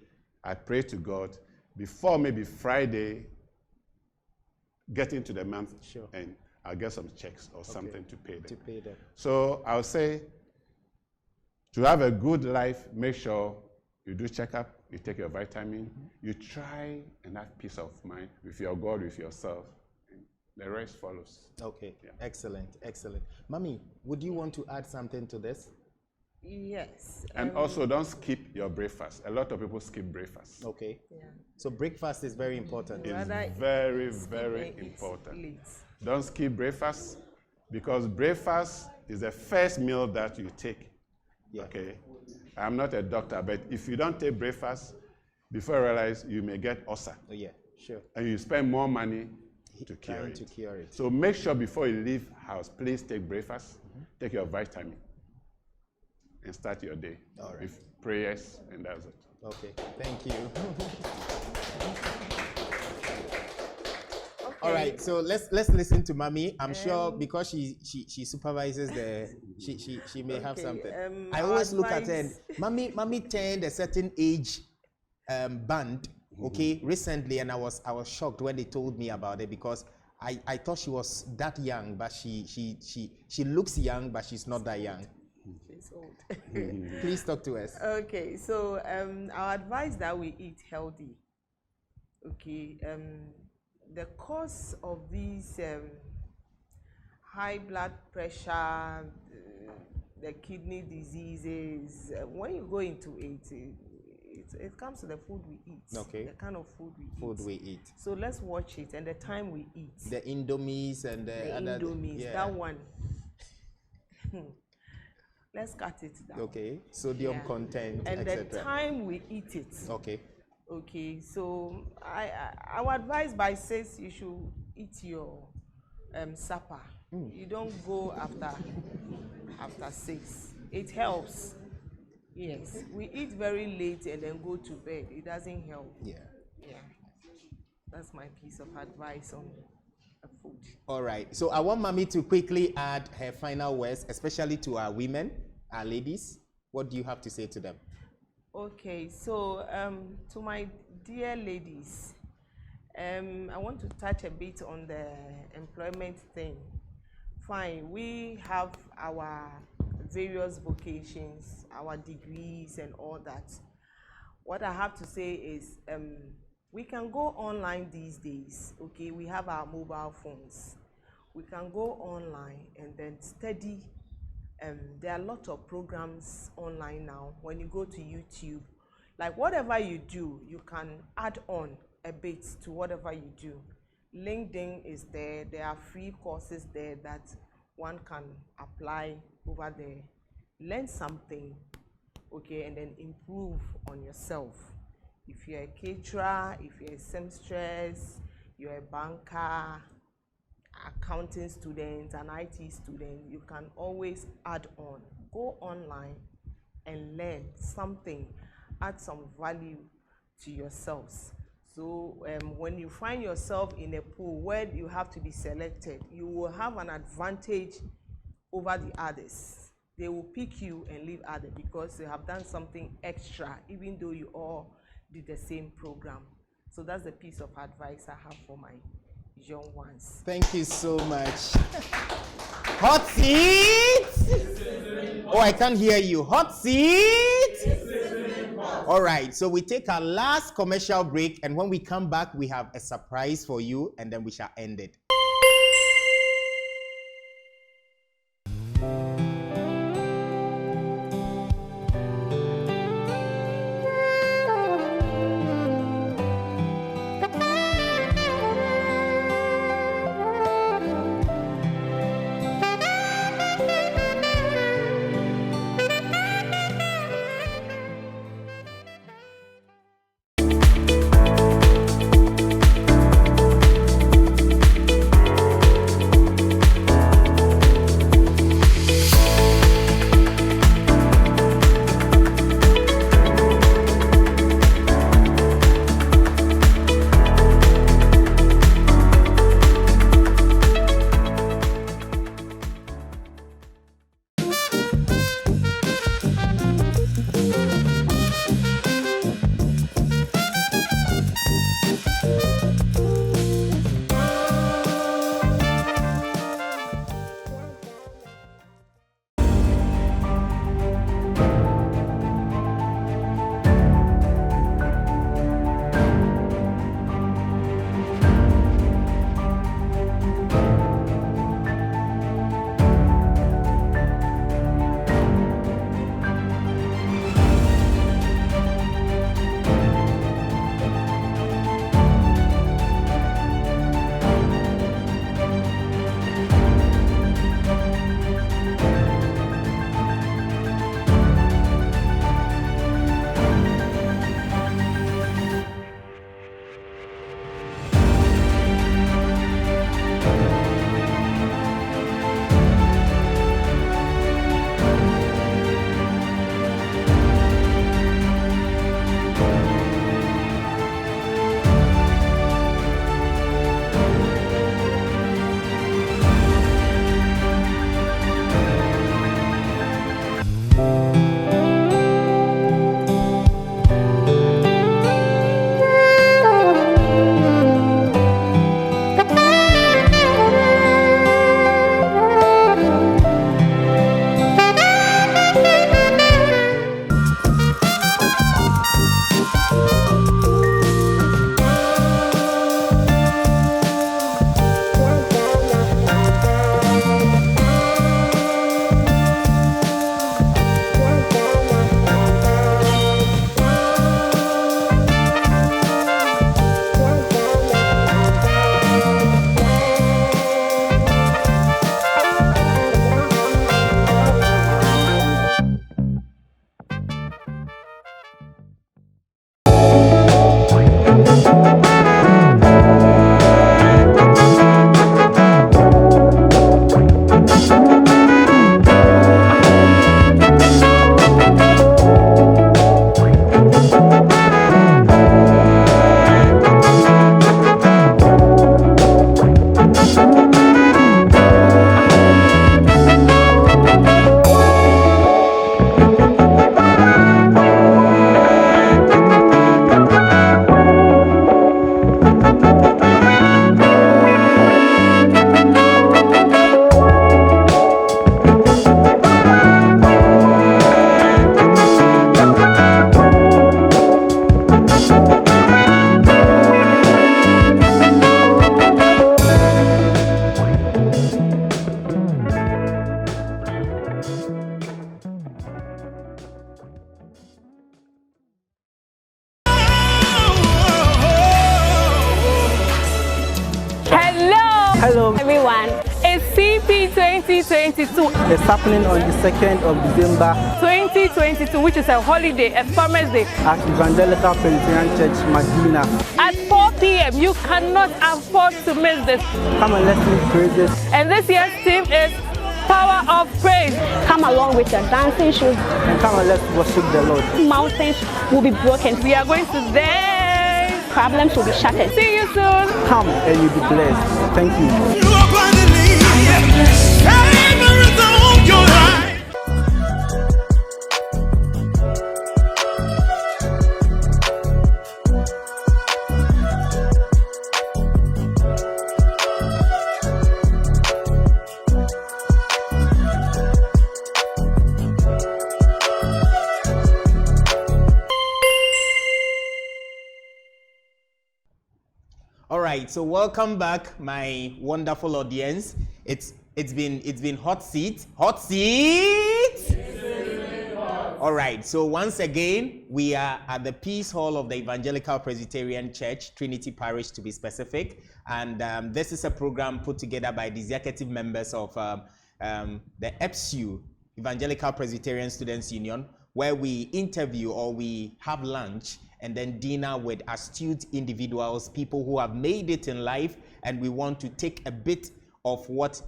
I pray to God before maybe Friday, getting to the month end, I'll get some checks or something to pay them. So I'll say, to have a good life, make sure you do checkup, you take your vitamin, you try and have peace of mind with your God, with yourself. And the rest follows. Okay, excellent. Mommy, would you want to add something to this? Yes. And also, don't skip your breakfast. A lot of people skip breakfast. Okay. Yeah. So breakfast is very important. It's Rather very, very important. late. Don't skip breakfast, because breakfast is the first meal that you take. Yeah. Okay. I'm not a doctor, but if you don't take breakfast, before you realize, you may get ulcer. Oh, yeah, sure. And you spend more money to cure it. So make sure before you leave house, please take breakfast, take your vitamin, and start your day with prayers, and that's it. Okay, thank you. All right, so let's listen to Mommy. I'm sure because she supervises the she may have something. I always look at her and Mommy turned a certain age band, okay, recently, and I was shocked when they told me about it, because I thought she was that young, but she looks young, but she's not that young. She's old. Please talk to us. Okay, so our advice that we eat healthy. Okay, the cause of these high blood pressure, the kidney diseases, when you go into it comes to the food we eat. Okay. The kind of food we eat. eat. So let's watch it, and the time we eat. The Indomies and the other. Indomies, Yeah. that one. Let's cut it down. Okay, sodium content, and etc. the time we eat it. Okay. Okay, so our advice by 6 you should eat your supper. You don't go after 6. It helps. Yes, we eat very late and then go to bed. It doesn't help. Yeah. That's my piece of advice on food. All right. So I want Mommy to quickly add her final words, especially to our women, our ladies. What do you have to say to them? Okay, so to my dear ladies, I want to touch a bit on the employment thing. Fine, we have our various vocations, our degrees and all that. What I have to say is we can go online these days. Okay, we have our mobile phones. We can go online and then study. There are a lot of programs online now. When you go to YouTube, like whatever you do, you can add on a bit to whatever you do. LinkedIn is there. There are free courses there that one can apply over there. Learn something, okay, and then improve on yourself. If you're a caterer, if you're a seamstress, you're a banker, accounting student, an IT student, you can always add on. Go online and learn something, add some value to yourselves. So when you find yourself in a pool where you have to be selected, you will have an advantage over the others. They will pick you and leave others because you have done something extra, even though you all did the same program. So that's the piece of advice I have for my young ones. Thank you so much. Hot seat! Oh, I can't hear you. Hot seat! All right, so we take our last commercial break, and when we come back, we have a surprise for you, and then we shall end it. It's CP 2022. It's happening on the 2nd of December 2022, which is a holiday, a farmer's day. at Evangelical Presbyterian Church Madina. At 4 p.m. You cannot afford to miss this. Come and let's sing praises. And this year's theme is Power of Praise. Come along with your dancing shoes. And come and let's worship the Lord. Mountains will be broken. We are going to dance. Problems will be shattered. See you soon. Come and you'll be blessed. Thank you. You abundantly. Favor on your life. All right, so welcome back, my wonderful audience. It's been hot seat. All right, so once again, we are at the Peace Hall of the Evangelical Presbyterian Church, Trinity Parish to be specific, and this is a program put together by the executive members of the EPSU Evangelical Presbyterian Students Union, where we interview or we have lunch and then dinner with astute individuals, people who have made it in life, and we want to take a bit of what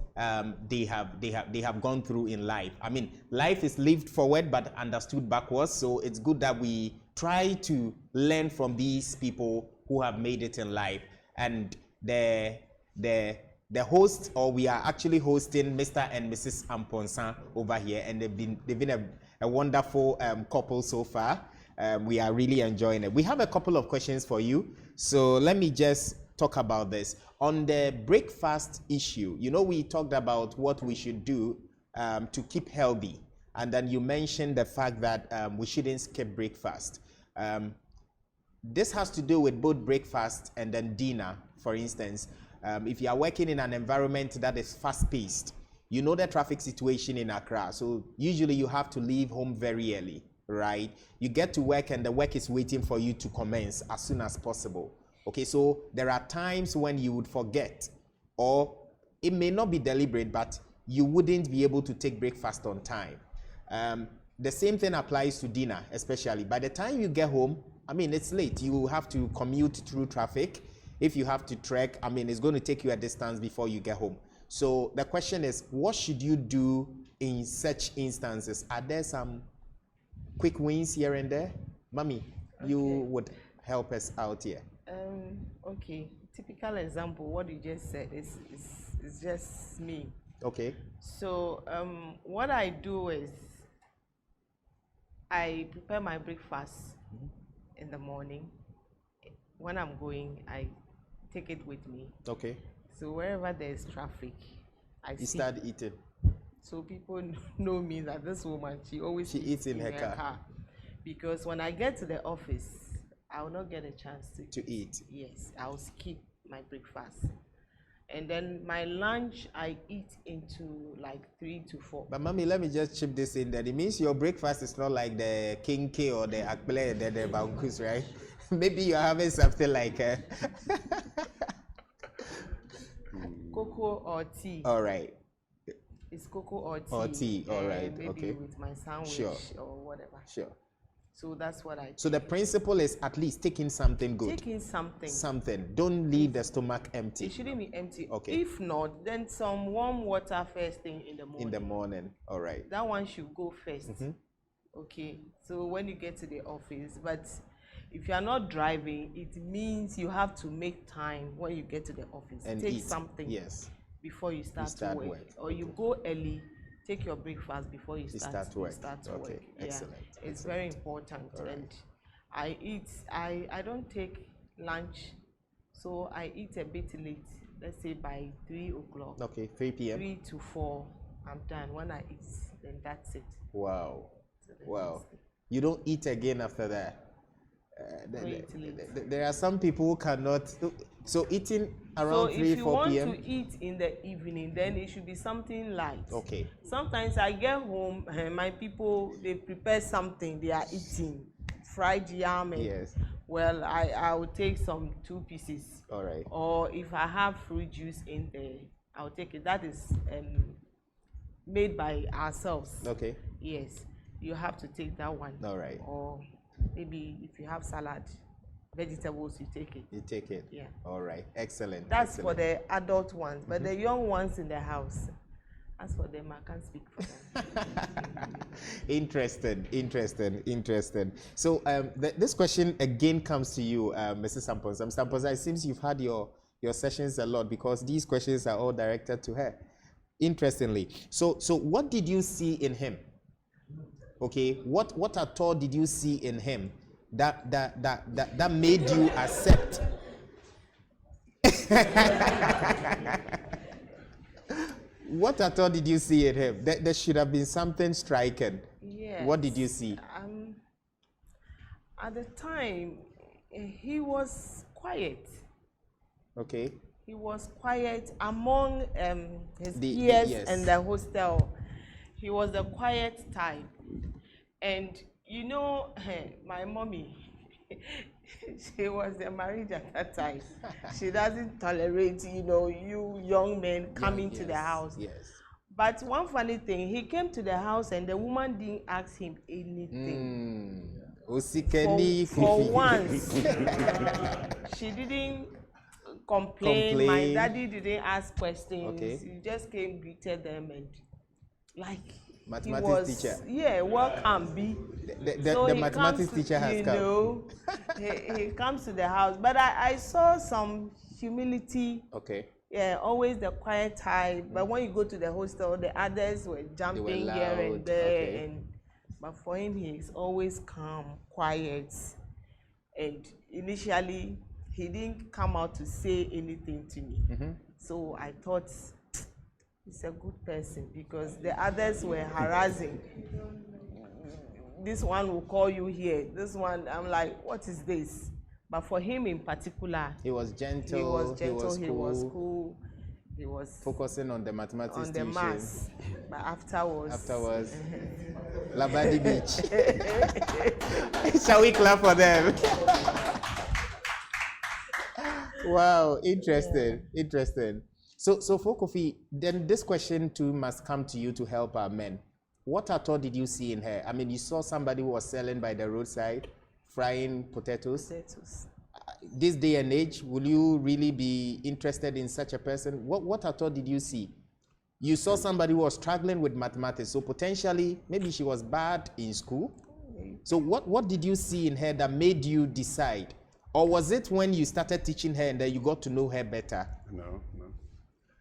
they have gone through in life. I mean, life is lived forward but understood backwards, so it's good that we try to learn from these people who have made it in life. And the host, or we are actually hosting Mr. and Mrs. Amponsan over here, and they've been a wonderful couple so far. We are really enjoying it. We have a couple of questions for you, so let me just talk about this. On the breakfast issue, you know, we talked about what we should do to keep healthy, and then you mentioned the fact that we shouldn't skip breakfast. This has to do with both breakfast and then dinner. For instance, if you are working in an environment that is fast-paced, you know the traffic situation in Accra, so usually you have to leave home very early. Right? You get to work and the work is waiting for you to commence as soon as possible. Okay, so there are times when you would forget, or it may not be deliberate, but you wouldn't be able to take breakfast on time. The same thing applies to dinner, especially. By the time you get home, I mean, it's late. You have to commute through traffic. If you have to trek, I mean, it's going to take you a distance before you get home. So the question is, what should you do in such instances? Are there some quick wins here and there? Mommy, you would help us out here. Okay, typical example, what you just said is just me. Okay. So what I do is I prepare my breakfast in the morning. When I'm going, I take it with me. Okay. So wherever there's traffic, You start eating. So people know me that this woman, she always eats in her car. Because when I get to the office, I will not get a chance to eat. Yes, I'll skip my breakfast. And then my lunch, I eat into like 3 to 4. But mommy, let me just chip this in there. It means your breakfast is not like the king K or the akple, the bankus, right? Maybe you're having something like cocoa or tea. All right. It's cocoa or tea. Or tea, all right, maybe okay. with my sandwich or whatever. Sure. So that's what I do. So the principle is at least taking something good. Taking something. Something. Don't leave the stomach empty. It shouldn't be empty. Okay. If not, then some warm water first thing in the morning. In the morning. All right. That one should go first. Okay. So when you get to the office, but if you are not driving, it means you have to make time when you get to the office. And take eat. something. Yes. Before you start to work. Or you go early, take your breakfast before you start to work. Okay, excellent. It's very important. Right. And I don't take lunch, so I eat a bit late. Let's say by 3 o'clock. Okay, 3 p.m. 3 to 4, I'm done. When I eat, then that's it. Wow. Wow. You don't eat again after that? There are some people who cannot. So eating around 3, 4 p.m. So if you want to eat in the evening, then it should be something light. Okay. Sometimes I get home, my people, they prepare something they are eating, fried yam. Yes. Well, I will take some 2 pieces. All right. Or if I have fruit juice in there, I'll take it. That is made by ourselves. Okay. Yes, you have to take that one. All right. Or maybe if you have salad, vegetables, you take it. You take it. Yeah. All right. Excellent. That's excellent. for the adult ones, but the young ones in the house, as for them, I can't speak for them. Interesting. So this question again comes to you, Mrs. Samponsa. Mrs. Samponsa, it seems you've had your sessions a lot because these questions are all directed to her. Interestingly, so what did you see in him? Okay, what at all did you see in him that made you accept? What at all did you see in him? There should have been something striking. Yes. What did you see? At the time, he was quiet. Okay. He was quiet among his The peers yes. and the hostel. He was the quiet type. And you know, my mommy, she was a married at that time. She doesn't tolerate, you young men coming to the house. Yes. But one funny thing, he came to the house and the woman didn't ask him anything. For once, she didn't complain. My daddy didn't ask questions. Okay. He just came, greeted them, and mathematics teacher. Yeah, welcome, B. The mathematics teacher has come. He comes to the house. But I saw some humility. Okay. Yeah, always the quiet type. But when you go to the hostel, the others were jumping here and there. Okay. But for him, he's always calm, quiet. And initially, he didn't come out to say anything to me. Mm-hmm. So I thought, he's a good person, because the others were harassing. This one will call you here. This one, I'm like, what is this? But for him in particular, he was gentle. He was cool. He was focusing on the mathematics on the maths. But afterwards, Labadi Beach. Shall we clap for them? Wow, interesting. So for Kofi, then this question too must come to you to help our men. What at all did you see in her? I mean, you saw somebody who was selling by the roadside, frying potatoes. This day and age, will you really be interested in such a person? What at all did you see? You saw somebody who was struggling with mathematics, so potentially maybe she was bad in school. So what did you see in her that made you decide? Or was it when you started teaching her and then you got to know her better? No.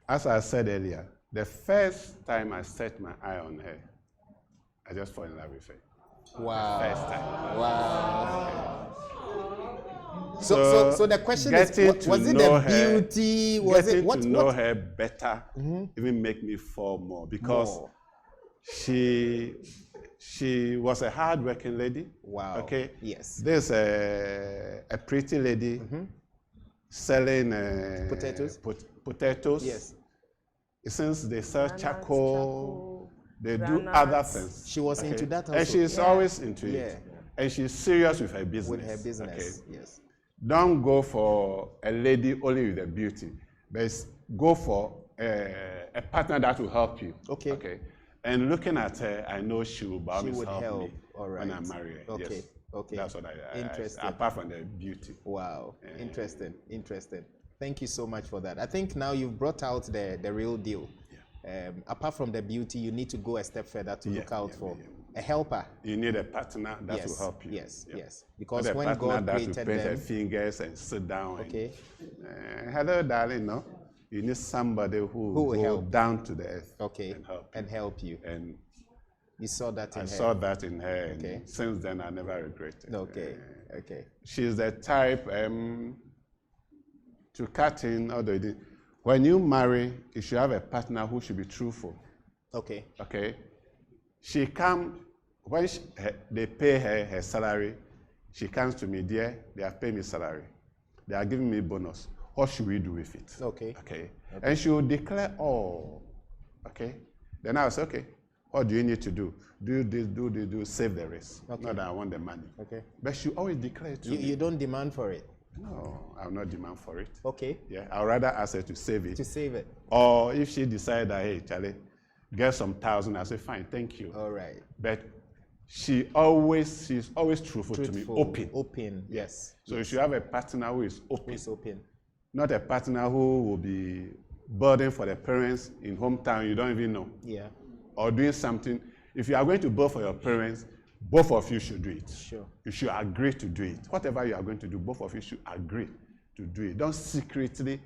As I said earlier, the first time I set my eye on her, I just fell in love with her. Wow. First time. Wow. So the question is, was it the beauty? Was it what? Getting to know her better even make me fall more, because she was a hard-working lady. Wow. Okay. Yes. There's a pretty lady selling potatoes. Yes. Since they sell charcoal, they do other things. She was into that also. And she's always into it. And she's serious with her business. Okay? Yes. Don't go for a lady only with a beauty, but go for a partner that will help you. Okay. And looking at her, I know she will always help me when I marry her. Okay. Yes. Okay. That's what I Interesting. apart from the beauty. Wow. Interesting. Thank you so much for that. I think now you've brought out the real deal. Yeah. Apart from the beauty, you need to go a step further to look out for a helper. You need a partner that will help you. Yes. Because not when God that created will paint her them, fingers and sit down. Okay. Hello, darling. No, you need somebody who will help down to the earth. Okay. And help you. And you saw that in her. I saw that in her. Okay. And since then, I never regret it. Okay. She's the type to cut in. Although when you marry, you should have a partner who should be truthful. Okay. She come when they pay her salary. She comes to me, dear. They have paid me salary. They are giving me bonus. What should we do with it? Okay. And she will declare all. Okay. Then I will say, okay, what do you need to do? Do this, do save the rest. Not that I want the money. Okay. But she always declares to me. You don't demand for it. No, I'll not demand for it. Okay. Yeah, I'll rather ask her to save it. To save it. Or if she decides that, hey, Charlie, get some thousand, I say, fine, thank you. All right. But she's always truthful to me, open. Open, yes. So you should have a partner who is open. Who is open. Not a partner who will be burden for the parents in hometown you don't even know. Yeah. Or doing something. If you are going to burden for your parents, both of you should do it. Sure. You should agree to do it. Whatever you are going to do, both of you should agree to do it. Don't secretly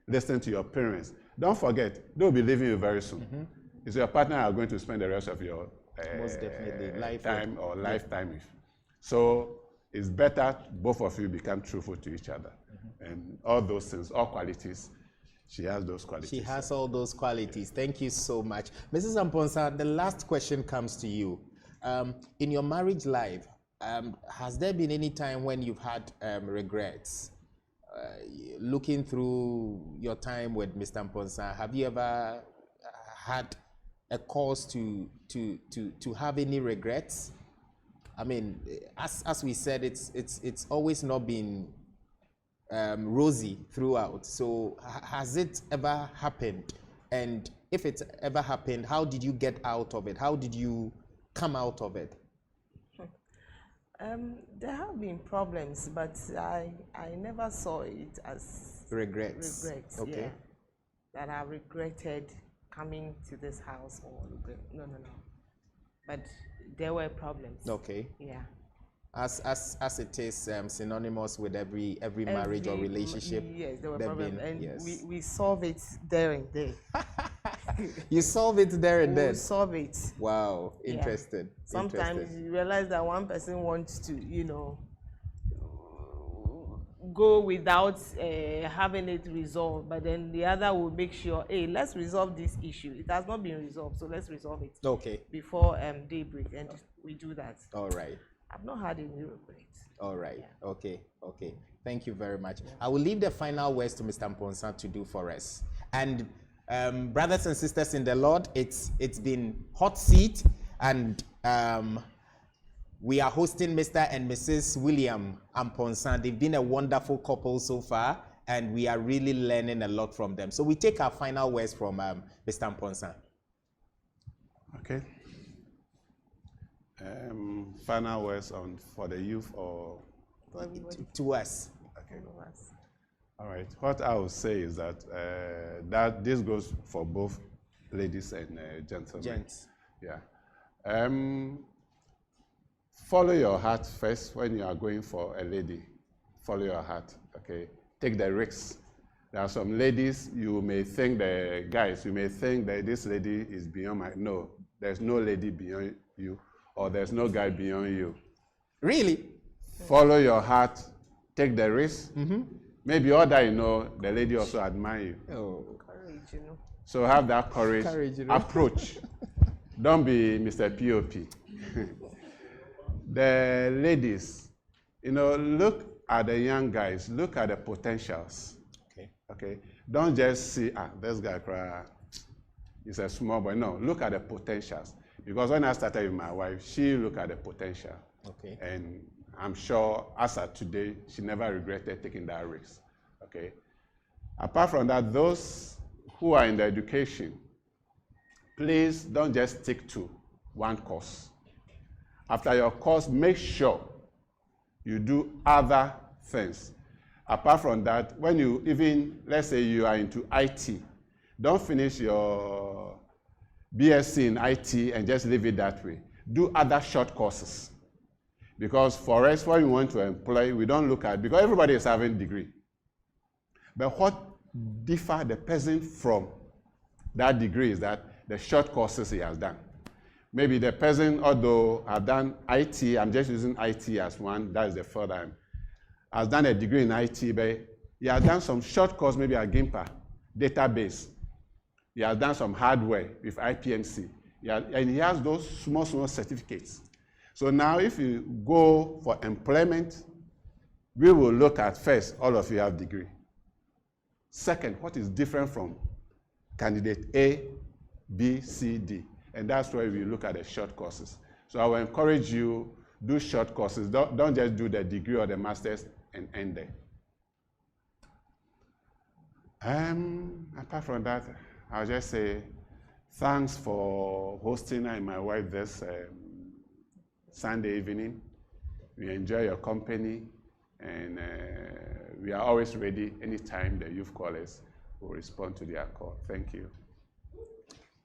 listen to your parents. Don't forget, they'll be leaving you very soon. Mm-hmm. It's your partner you are going to spend the rest of your most definitely lifetime with. So it's better both of you become truthful to each other. Mm-hmm. And all those things, all qualities, she has those qualities. She has all those qualities. Thank you so much. Mrs. Amponsa, the last question comes to you. In your marriage life, has there been any time when you've had regrets? Looking through your time with Mr. Amponsa, have you ever had a cause to have any regrets? I mean, as we said, it's always not been rosy throughout. So has it ever happened? And if it's ever happened, how did you get out of it? How did you come out of it? There have been problems, but I never saw it as regrets. Okay. Yeah, that I regretted coming to this house or no. But there were problems. Okay. Yeah. As it is synonymous with every marriage or relationship. Yes, there were problems, and yes. we solve it there and there. You solve it there and then. We solve it. Wow, interesting. Yeah. Sometimes you realize that one person wants to, go without having it resolved, but then the other will make sure, hey, let's resolve this issue. It has not been resolved, so let's resolve it. Okay. Before daybreak, and we do that. All right. I've not had any regrets. All right. Yeah. Okay. Thank you very much. I will leave the final words to Mr. Amponsa to do for us. And brothers and sisters in the Lord, it's been hot seat, and we are hosting Mr. and Mrs. William Amponsa. They've been a wonderful couple so far, and we are really learning a lot from them. So we take our final words from Mr. Amponsa. Okay. Final words for the youth or to us. Okay. All right. What I will say is that that this goes for both ladies and gentlemen. Gents. Yeah. Follow your heart first when you are going for a lady. Follow your heart. Okay. Take the risks. There are some ladies you may think that this lady is beyond my. No, there's no lady beyond you, or there's no guy beyond you. Really? Follow your heart. Take the risk. Mm-hmm. Maybe all that the lady also admire you. Oh, courage, So have that courage. Approach. Don't be Mr. POP. The ladies, look at the young guys. Look at the potentials. Okay. Don't just see, this guy is a small boy. No, look at the potentials. Because when I started with my wife, she looked at the potential. Okay. And I'm sure, as of today, she never regretted taking that risk. Okay. Apart from that, those who are in the education, please don't just stick to one course. After your course, make sure you do other things. Apart from that, when you let's say you are into IT, don't finish your BSc in IT and just leave it that way. Do other short courses. Because for us, when we want to employ, we don't look at, because everybody is having a degree. But what differs the person from that degree is that the short courses he has done. Maybe the person, although I've done IT, I'm just using IT as one, that is the third time, has done a degree in IT, but he has done some short course, maybe at GIMPA, database. He has done some hardware with IPMC. And he has those small certificates. So now if you go for employment, we will look at first, all of you have degree. Second, what is different from candidate A, B, C, D? And that's where we look at the short courses. So I will encourage you, do short courses. Don't just do the degree or the master's and end there. Apart from that, I'll just say thanks for hosting and my wife this Sunday evening. We enjoy your company, and we are always ready anytime the youth callers will respond to their call. Thank you.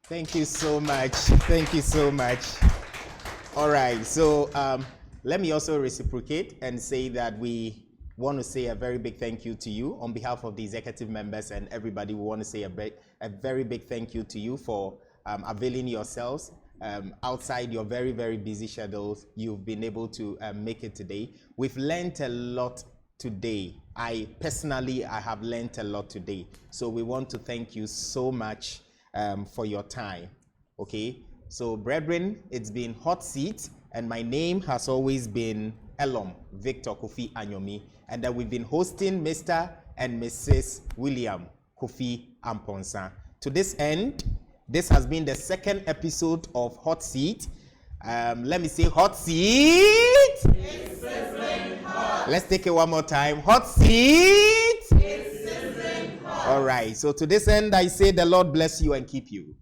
Thank you so much. Thank you so much. All right, so let me also reciprocate and say that we want to say a very big thank you to you on behalf of the executive members and everybody. We want to say a very big thank you to you for availing yourselves outside your very, very busy schedules. You've been able to make it today. We've learned a lot today. I have learned a lot today. So we want to thank you so much for your time. Okay, so brethren, it's been Hot Seat, and my name has always been Elom Victor Kofi Anyomi, and that we've been hosting Mr. and Mrs. William Kofi Amponsa. To this end, this has been the second episode of Hot Seat. Let me say Hot Seat. It's sizzling hot. Let's take it one more time. Hot Seat. It's sizzling hot. All right. So to this end, I say the Lord bless you and keep you.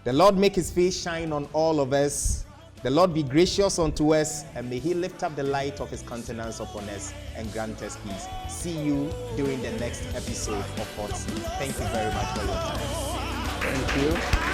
The Lord make his face shine on all of us. The Lord be gracious unto us, and may he lift up the light of his countenance upon us and grant us peace. See you during the next episode of Hot Seat. Thank you very much for your time. Thank you.